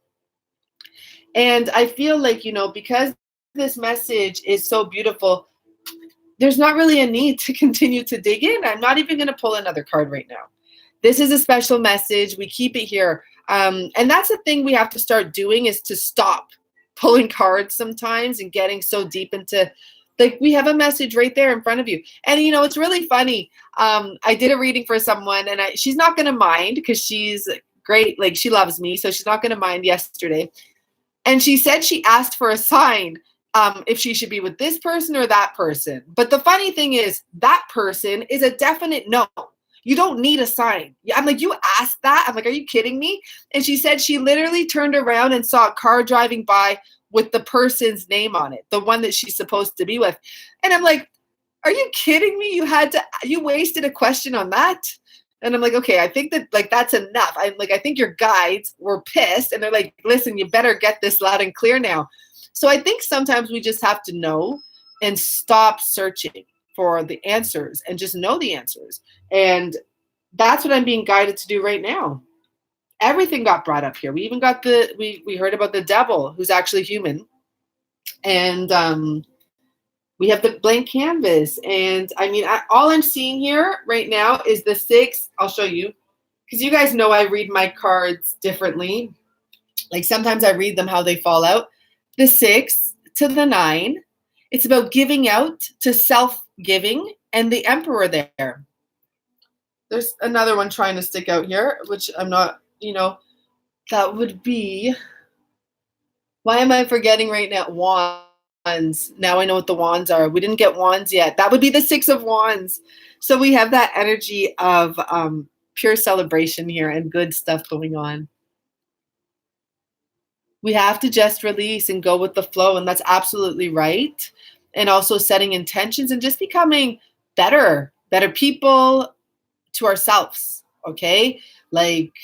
And I feel like, you know, because this message is so beautiful, there's not really a need to continue to dig in. I'm not even going to pull another card right now. This is a special message. We keep it here. And that's the thing we have to start doing, is to stop pulling cards sometimes and getting so deep into, like, we have a message right there in front of you. And, you know, it's really funny. I did a reading for someone, and she's not going to mind, because she's great. Like, she loves me, so she's not going to mind yesterday. And she said she asked for a sign if she should be with this person or that person. But the funny thing is, that person is a definite no. You don't need a sign. I'm like, you asked that? I'm like, are you kidding me? And she said she literally turned around and saw a car driving by with the person's name on it, the one that she's supposed to be with. And I'm like, are you kidding me? You wasted a question on that? And I'm like, okay, I think that, like, that's enough. I'm like, I think your guides were pissed, and they're like, listen, you better get this loud and clear now. So I think sometimes we just have to know and stop searching for the answers and just know the answers. And that's what I'm being guided to do right now. Everything got brought up here. We even got we heard about the devil, who's actually human. And we have the blank canvas. And I mean, all I'm seeing here right now is the 6. I'll show you, because you guys know I read my cards differently. Like, sometimes I read them how they fall out. The 6 to the 9. It's about giving out, to self-giving, and the Emperor there. There's another one trying to stick out here, which I'm not, you know, that would be, why am I forgetting right now? Wands. Now I know what the wands are. We didn't get wands yet. That would be the 6 of Wands. So we have that energy of pure celebration here and good stuff going on. We have to just release and go with the flow, and that's absolutely right. And also setting intentions and just becoming better people to ourselves, okay? Like,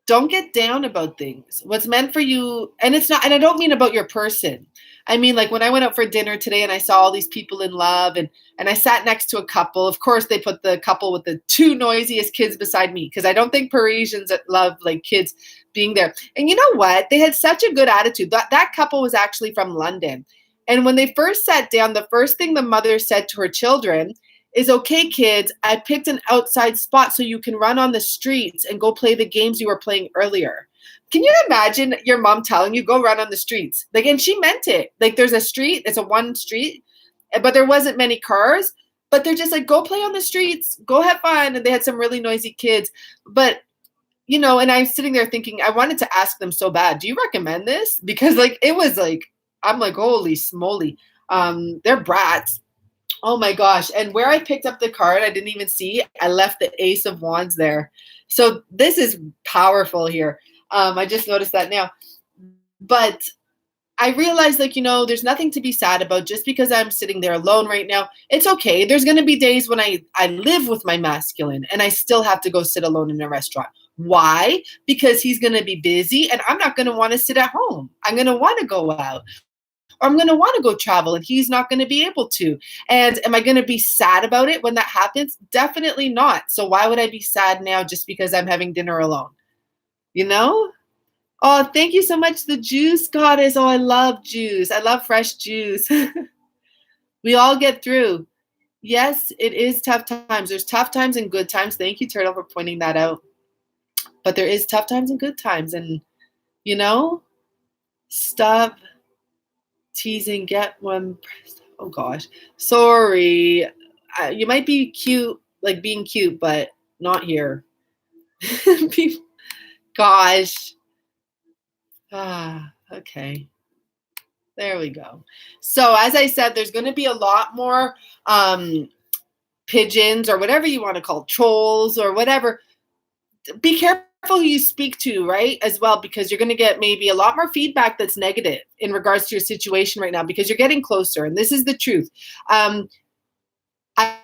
don't get down about things. What's meant for you, and it's not, and I don't mean about your person. I mean, like, when I went out for dinner today and I saw all these people in love, and I sat next to a couple. Of course, they put the couple with the 2 noisiest kids beside me, because I don't think Parisians love, like, kids being there. And you know what? They had such a good attitude. That couple was actually from London. And when they first sat down, the first thing the mother said to her children is, okay, kids, I picked an outside spot so you can run on the streets and go play the games you were playing earlier. Can you imagine your mom telling you, go run on the streets? Like, and she meant it. Like, there's a street, it's a one street, but there wasn't many cars, but they're just like, go play on the streets, go have fun. And they had some really noisy kids. But, you know, and I'm sitting there thinking, I wanted to ask them so bad, do you recommend this? Because, like, it was like, I'm like, holy smoly. They're brats. Oh my gosh. And where I picked up the card, I didn't even see. I left the Ace of Wands there. So this is powerful here. I just noticed that now. But I realized, like, you know, there's nothing to be sad about just because I'm sitting there alone right now. It's okay. There's going to be days when I live with my masculine and I still have to go sit alone in a restaurant. Why? Because he's going to be busy and I'm not going to want to sit at home. I'm going to want to go out. Or I'm going to want to go travel and he's not going to be able to. And am I going to be sad about it when that happens? Definitely not. So why would I be sad now just because I'm having dinner alone? You know? Oh, thank you so much, the juice goddess. Oh, I love juice. I love fresh juice. We all get through. Yes, it is tough times. There's tough times and good times. Thank you, Turtle, for pointing that out. But there is tough times and good times. And, you know, stop teasing, get one. Oh, gosh. Sorry. You might be cute, like being cute, but not here. Gosh. Okay. There we go. So as I said, there's going to be a lot more pigeons or whatever you want to call trolls or whatever. Be careful who you speak to, right? As well, because you're going to get maybe a lot more feedback that's negative in regards to your situation right now because you're getting closer. And this is the truth. I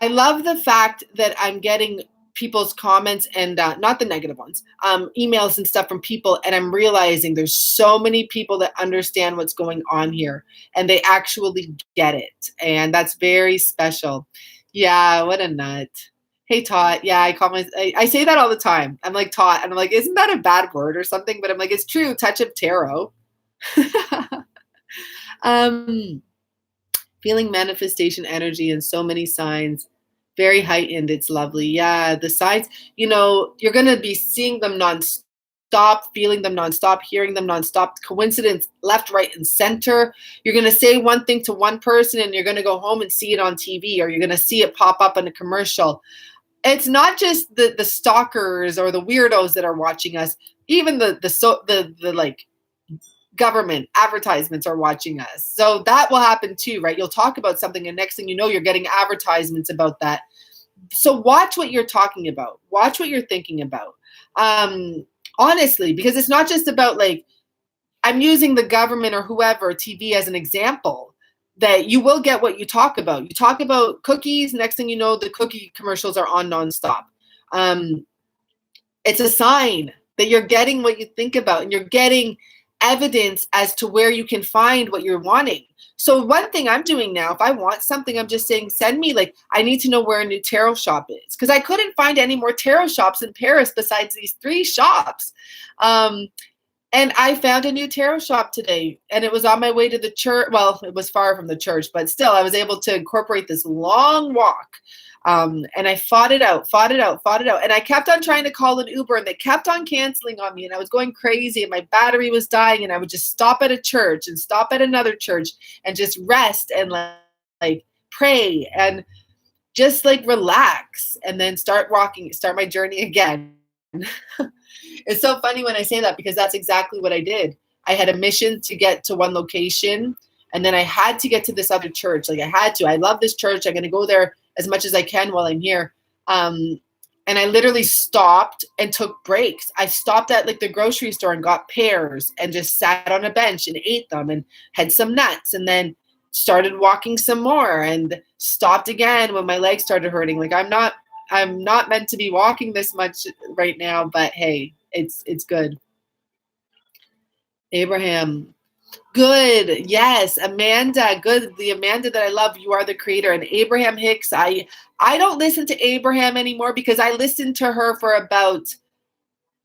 love the fact that I'm getting people's comments and not the negative ones, emails and stuff from people. And I'm realizing there's so many people that understand what's going on here and they actually get it. And that's very special. Yeah, what a nut. Hey, Tot. Yeah, I say that all the time. I'm like, Tot. And I'm like, isn't that a bad word or something? But I'm like, it's true. Touch of tarot. Feeling manifestation energy and so many signs. Very heightened. It's lovely. Yeah, the signs, you know, you're going to be seeing them nonstop, feeling them nonstop, hearing them nonstop. Coincidence, left, right, and center. You're going to say one thing to one person and you're going to go home and see it on TV or you're going to see it pop up in a commercial. It's not just the stalkers or the weirdos that are watching us. Even the like government advertisements are watching us. So that will happen too, right? You'll talk about something and next thing you know, you're getting advertisements about that. So watch what you're talking about. Watch what you're thinking about. Honestly, because it's not just about like, I'm using the government or whoever, TV as an example, that you will get what you talk about. You talk about cookies, next thing you know, the cookie commercials are on nonstop. It's a sign that you're getting what you think about and you're getting evidence as to where you can find what you're wanting. So one thing I'm doing now, if I want something, I'm just saying, send me, like, I need to know where a new tarot shop is. Because I couldn't find any more tarot shops in Paris besides these 3 shops. And I found a new tarot shop today. And it was on my way to the church. Well, it was far from the church. But still, I was able to incorporate this long walk. And I fought it out. And I kept on trying to call an Uber and they kept on canceling on me. And I was going crazy and my battery was dying. And I would just stop at a church and stop at another church and just rest and like pray and just like relax and then start my journey again. It's so funny when I say that because that's exactly what I did. I had a mission to get to one location and then I had to get to this other church. Like I had to. I love this church. I'm going to go there as much as I can while I'm here. And I literally stopped and took breaks. I stopped at like the grocery store and got pears and just sat on a bench and ate them and had some nuts and then started walking some more and stopped again when my legs started hurting. Like I'm not meant to be walking this much right now, but hey, it's good. Abraham. Good. Yes. Amanda. Good. The Amanda that I love. You are the creator. And Abraham Hicks. I don't listen to Abraham anymore because I listened to her for about,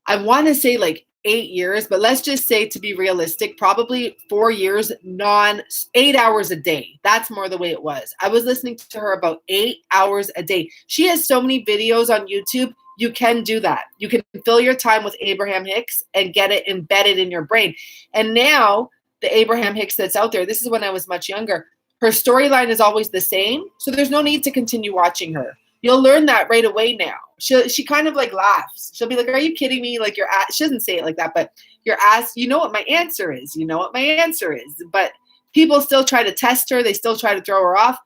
I want to say like 8 years, but let's just say to be realistic, probably 4 years, 8 hours a day. That's more the way it was. I was listening to her about 8 hours a day. She has so many videos on YouTube. You can do that. You can fill your time with Abraham Hicks and get it embedded in your brain. And now the Abraham Hicks that's out there, this is when I was much younger, her storyline is always the same. So there's no need to continue watching her. You'll learn that right away now. She kind of like laughs. She'll be like, are you kidding me? Like she doesn't say it like that, but you're asked, you know what my answer is. You know what my answer is. But people still try to test her. They still try to throw her off.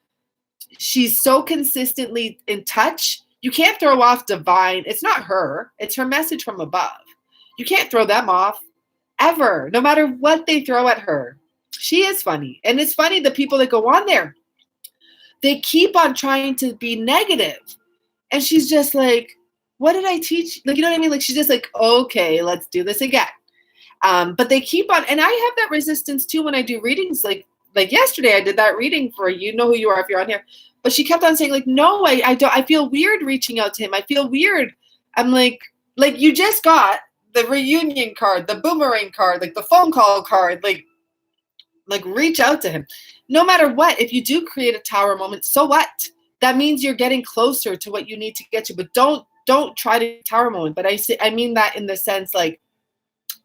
She's so consistently in touch. You can't throw off divine. It's not her. It's her message from above. You can't throw them off ever, no matter what they throw at her. She is funny. And it's funny, the people that go on there, they keep on trying to be negative. And she's just like, what did I teach? Like, you know what I mean? Like, she's just like, okay, let's do this again. But they keep on, and I have that resistance too when I do readings. Like yesterday, I did that reading for You Know Who You Are if you're on here. But she kept on saying, like, no, I don't. I feel weird reaching out to him. I feel weird. I'm like you just got the reunion card, the boomerang card, like the phone call card, like reach out to him. No matter what, if you do create a tower moment, so what? That means you're getting closer to what you need to get to. But don't try to tower moment. But I mean that in the sense, like,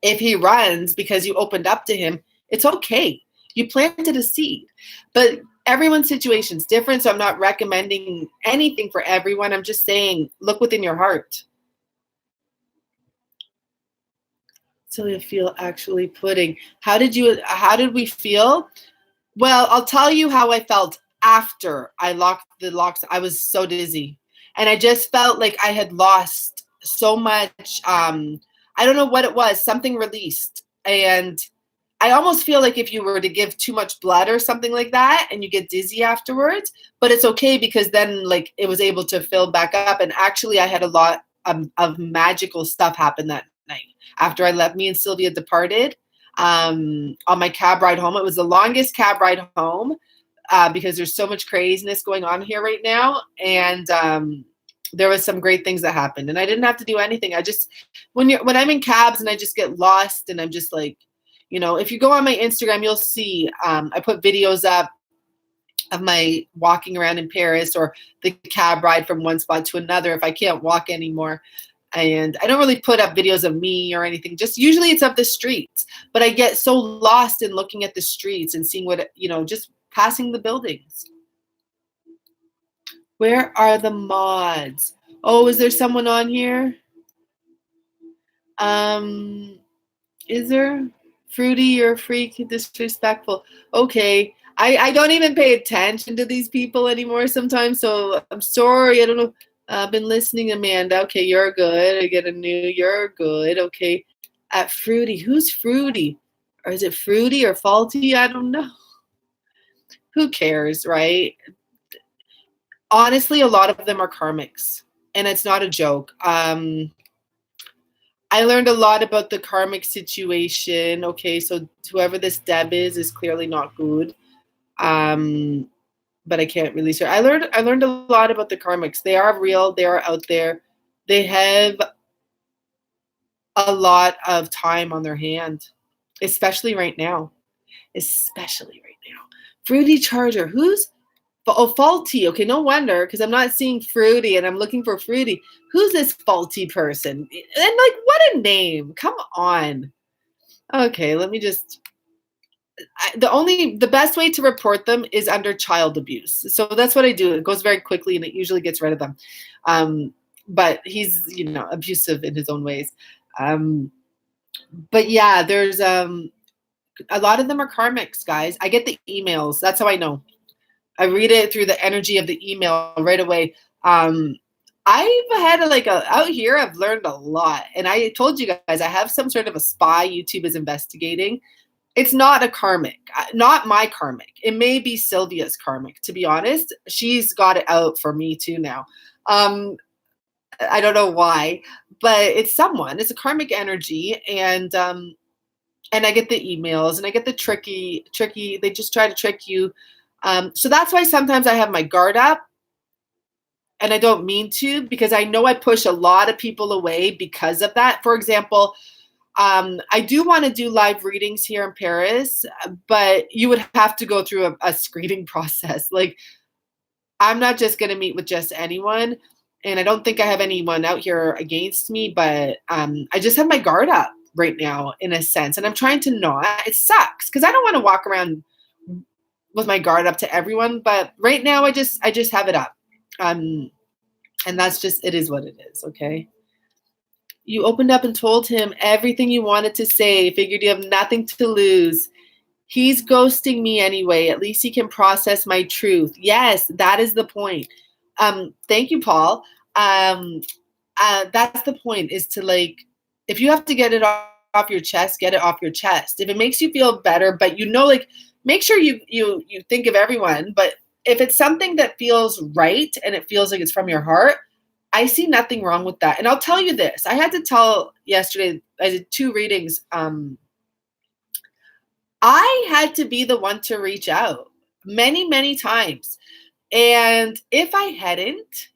if he runs because you opened up to him, it's okay. You planted a seed. But everyone's situation is different, so I'm not recommending anything for everyone. I'm just saying, look within your heart. So you feel actually pudding. How did we feel? Well, I'll tell you how I felt after I locked the locks. I was so dizzy. And I just felt like I had lost so much. I don't know what it was. Something released. And I almost feel like if you were to give too much blood or something like that and you get dizzy afterwards, but it's okay because then, like, it was able to fill back up. And actually I had a lot of magical stuff happen that night after I left. Me and Sylvia departed on my cab ride home. It was the longest cab ride home because there's so much craziness going on here right now. And there was some great things that happened, and I didn't have to do anything. I just, when I'm in cabs and I just get lost, and I'm just like, you know, if you go on my Instagram, you'll see I put videos up of my walking around in Paris or the cab ride from one spot to another if I can't walk anymore. And I don't really put up videos of me or anything. Just usually it's of the streets. But I get so lost in looking at the streets and seeing what, you know, just passing the buildings. Where are the mods? Oh, is there someone on here? Is there? Fruity, you're a freak, disrespectful. Okay. I don't even pay attention to these people anymore sometimes, so I'm sorry. I don't know. I've been listening, Amanda. Okay, you're good. I get a new, you're good. Okay. At Fruity. Who's Fruity? Or is it Fruity or Faulty? I don't know. Who cares, right? Honestly, a lot of them are karmics, and it's not a joke. I learned a lot about the karmic situation. Okay, so whoever this Deb is clearly not good. But I can't release her. I learned a lot about the karmics. They are real. They are out there. They have a lot of time on their hand, especially right now. Fruity Charger. Who's Faulty? Okay, no wonder, because I'm not seeing Fruity and I'm looking for Fruity. Who's this Faulty person? And like, what a name. Come on. Okay, let me just... the best way to report them is under child abuse. So that's what I do. It goes very quickly and it usually gets rid of them. But he's, you know, abusive in his own ways. But yeah, there's a lot of them are karmics, guys. I get the emails. That's how I know. I read it through the energy of the email right away. I've had out here, I've learned a lot. And I told you guys, I have some sort of a spy YouTube is investigating. It's not a karmic, not my karmic. It may be Sylvia's karmic, to be honest. She's got it out for me too now. I don't know why, but it's someone. It's a karmic energy, and I get the emails, and I get the tricky. They just try to trick you. So that's why sometimes I have my guard up, and I don't mean to, because I know I push a lot of people away because of that. For example, I do want to do live readings here in Paris, but you would have to go through a screening process. Like, I'm not just going to meet with just anyone, and I don't think I have anyone out here against me, but I just have my guard up right now in a sense, and I'm trying to not. It sucks because I don't want to walk around with my guard up to everyone, but right now I just have it up. And that's just, it is what it is, okay? You opened up and told him everything you wanted to say, figured you have nothing to lose. He's ghosting me anyway. At least he can process my truth. Yes, that is the point. Thank you, Paul. That's the point, is to, like, if you have to get it off your chest, get it off your chest. If it makes you feel better, but you know, like, make sure you think of everyone. But if it's something that feels right and it feels like it's from your heart, I see nothing wrong with that. And I'll tell you this. I had to tell yesterday, I did 2 readings. I had to be the one to reach out many, many times. And if I hadn't,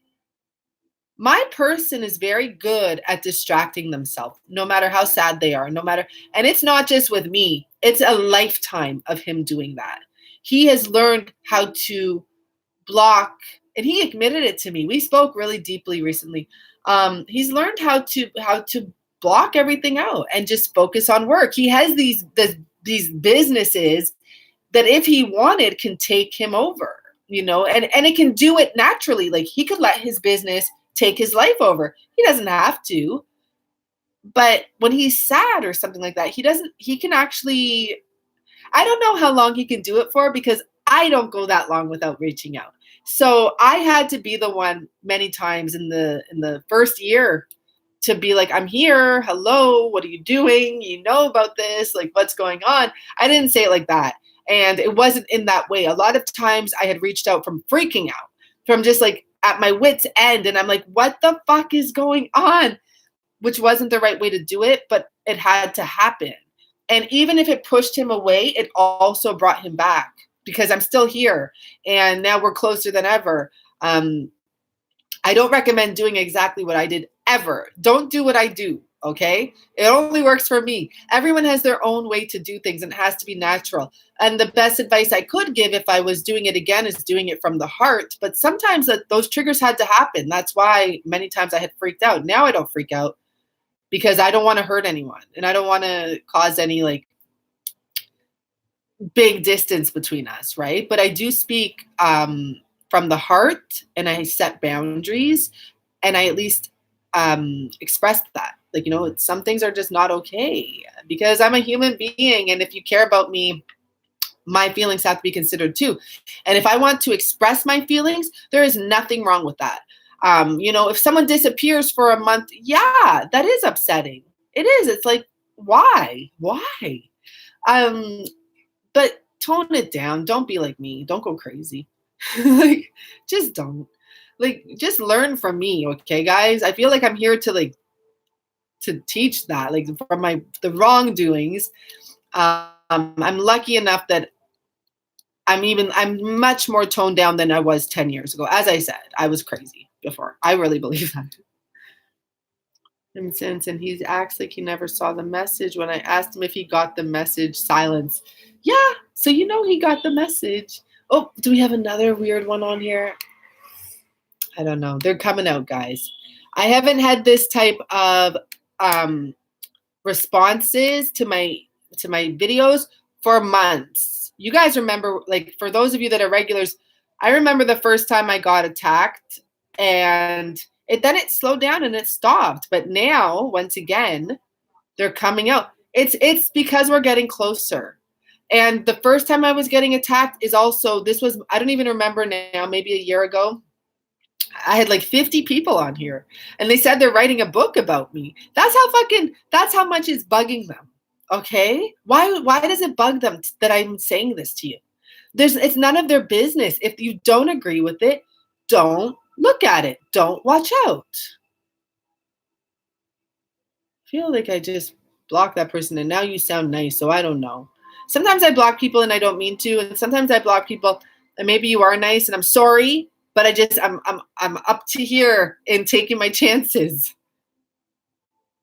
my person is very good at distracting themselves, no matter how sad they are, and it's not just with me, it's a lifetime of him doing that. He has learned how to block, and he admitted it to me. We spoke really deeply recently. He's learned how to block everything out and just focus on work. He has these businesses that if he wanted can take him over, and it can do it naturally. Like he could let his business take his life over. He doesn't have to. But when he's sad or something like that, he can actually, I don't know how long he can do it for, because I don't go that long without reaching out. So I had to be the one many times in the first year to be like, I'm here. Hello. What are you doing? You know about this? Like, what's going on? I didn't say it like that. And it wasn't in that way. A lot of times I had reached out from freaking out, from just like at my wit's end. And I'm like, what the fuck is going on? Which wasn't the right way to do it, but it had to happen. And even if it pushed him away, it also brought him back, because I'm still here and now we're closer than ever. I don't recommend doing exactly what I did ever. Don't do what I do, okay? It only works for me. Everyone has their own way to do things, and it has to be natural. And the best advice I could give if I was doing it again is doing it from the heart. But sometimes those triggers had to happen. That's why many times I had freaked out. Now I don't freak out, because I don't want to hurt anyone, and I don't want to cause any like big distance between us, right? But I do speak from the heart, and I set boundaries, and I at least express that. Like, some things are just not okay, because I'm a human being, and if you care about me, my feelings have to be considered too. And if I want to express my feelings, there is nothing wrong with that. If someone disappears for a month, yeah, that is upsetting. It is. It's like, why? But tone it down. Don't be like me. Don't go crazy. Like, just don't. Like, just learn from me, okay, guys? I feel like I'm here to teach that, like, from the wrongdoings. I'm lucky enough that I'm much more toned down than I was 10 years ago. As I said, I was crazy before. I really believe that. And he acts like he never saw the message. When I asked him if he got the message, silence. Yeah, so he got the message. Oh, do we have another weird one on here? I don't know. They're coming out, guys. I haven't had this type of responses to my videos for months. You guys remember, like, for those of you that are regulars, I remember the first time I got attacked, and then it slowed down and it stopped. But now, once again, they're coming out. It's because we're getting closer. And the first time I was getting attacked is also, I don't even remember now, maybe a year ago. I had like 50 people on here, and they said they're writing a book about me. That's how much it's bugging them. Okay? Why does it bug them that I'm saying this to you? It's none of their business. If you don't agree with it, don't look at it. Don't watch out. I feel like I just blocked that person, and now you sound nice, so I don't know. Sometimes I block people and I don't mean to, and sometimes I block people and maybe you are nice, and I'm sorry, but I'm up to here in taking my chances.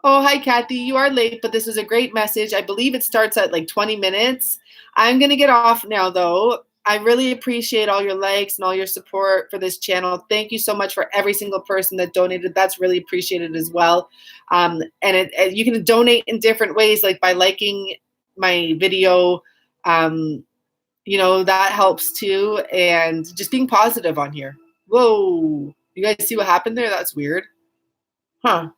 Oh, hi, Kathy. You are late, but this was a great message. I believe it starts at like 20 minutes. I'm going to get off now, though. I really appreciate all your likes and all your support for this channel. Thank you so much for every single person that donated. That's really appreciated as well. And you can donate in different ways, like by liking my video. That helps too. And just being positive on here. Whoa. You guys see what happened there? That's weird. Huh.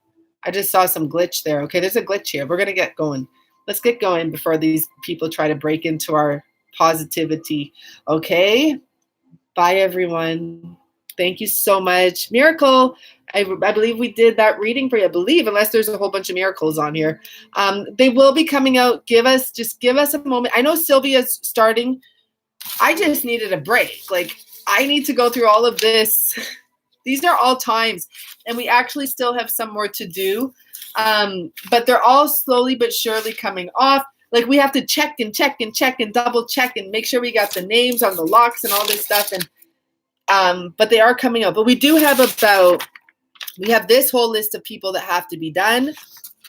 I just saw some glitch there. Okay, there's a glitch here. We're going to get going. Let's get going before these people try to break into our positivity. Okay? Bye, everyone. Thank you so much. Miracle, I believe we did that reading for you. I believe, unless there's a whole bunch of miracles on here. They will be coming out. Just give us a moment. I know Sylvia's starting. I just needed a break. Like, I need to go through all of this These are all times, and we actually still have some more to do. But they're all slowly but surely coming off. Like we have to check and check and check and double check and make sure we got the names on the locks and all this stuff. And but they are coming out. But we do have we have this whole list of people that have to be done.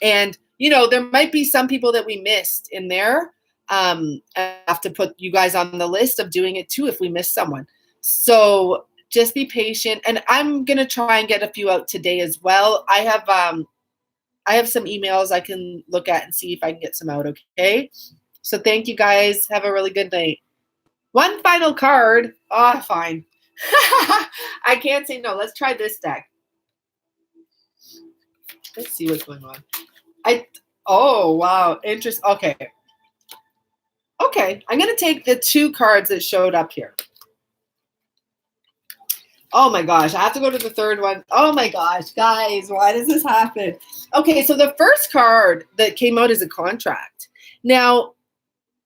And, you know, there might be some people that we missed in there. I have to put you guys on the list of doing it too if we miss someone. So just be patient. And I'm going to try and get a few out today as well. I have some emails I can look at and see if I can get some out, okay? So thank you guys. Have a really good night. One final card. Oh, fine. I can't say no. Let's try this deck. Let's see what's going on. Oh, wow. Interesting. Okay. Okay. I'm going to take the 2 cards that showed up here. Oh my gosh. I have to go to the 3rd one. Oh my gosh. Guys, why does this happen? Okay. So the first card that came out is a contract. Now,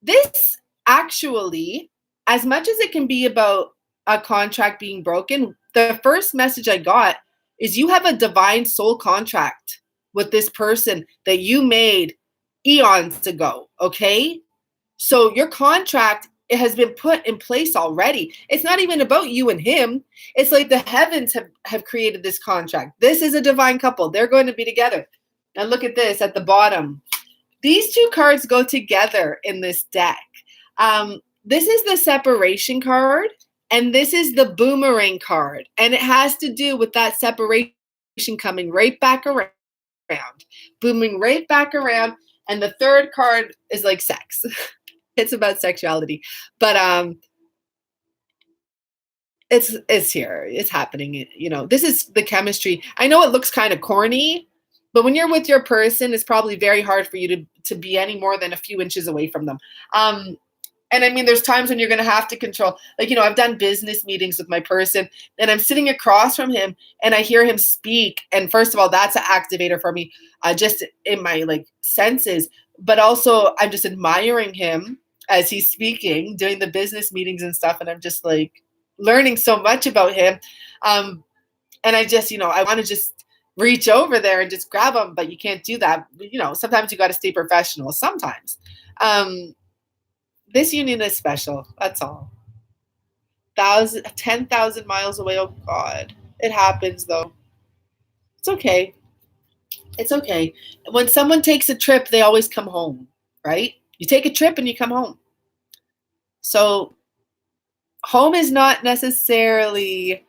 this actually, as much as it can be about a contract being broken, the first message I got is you have a divine soul contract with this person that you made eons ago, okay? So your contract, it has been put in place already. It's not even about you and him. It's like the heavens have created this contract. This is a divine couple. They're going to be together. Now look at this at the bottom. These 2 cards go together in this deck. This is the separation card, and this is the boomerang card. And it has to do with that separation coming right back around, booming right back around. And the 3rd card is like sex. It's about sexuality. But it's here. It's happening. You know, this is the chemistry. I know it looks kind of corny, but when you're with your person, it's probably very hard for you to be any more than a few inches away from them. And I mean, there's times when you're going to have to control, like, you know, I've done business meetings with my person and I'm sitting across from him and I hear him speak. And first of all, that's an activator for me, just in my like senses, but also I'm just admiring him as he's speaking, doing the business meetings and stuff. And I'm just like learning so much about him. And I just, you know, I want to just reach over there and just grab him, but you can't do that. You know, sometimes you got to stay professional sometimes. This union is special. That's all. 10,000 miles away. Oh, God. It happens, though. It's okay. It's okay. When someone takes a trip, they always come home, right? You take a trip and you come home. So home is not necessarily,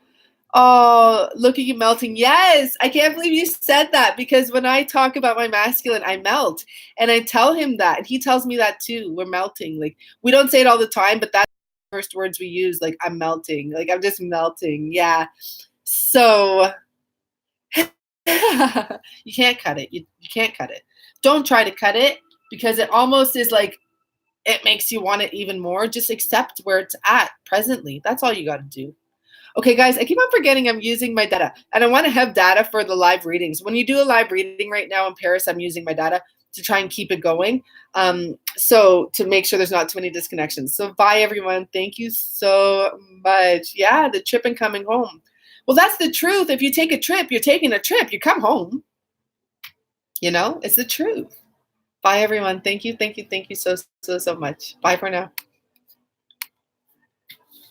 oh, look at you melting. Yes, I can't believe you said that, because when I talk about my masculine, I melt. And I tell him that. And he tells me that too. We're melting. Like, we don't say it all the time, but that's the first words we use. Like, I'm melting. Like, I'm just melting. Yeah. So you can't cut it. You can't cut it. Don't try to cut it, because it almost is like, it makes you want it even more. Just accept where it's at presently. That's all you got to do. Okay, guys, I keep on forgetting I'm using my data, and I want to have data for the live readings. When you do a live reading right now in Paris, I'm using my data to try and keep it going. So to make sure there's not too many disconnections. So bye, everyone. Thank you so much. Yeah, the trip and coming home. Well, that's the truth. If you take a trip, you're taking a trip. You come home. You know, it's the truth. Bye, everyone. Thank you. Thank you. Thank you so much. Bye for now.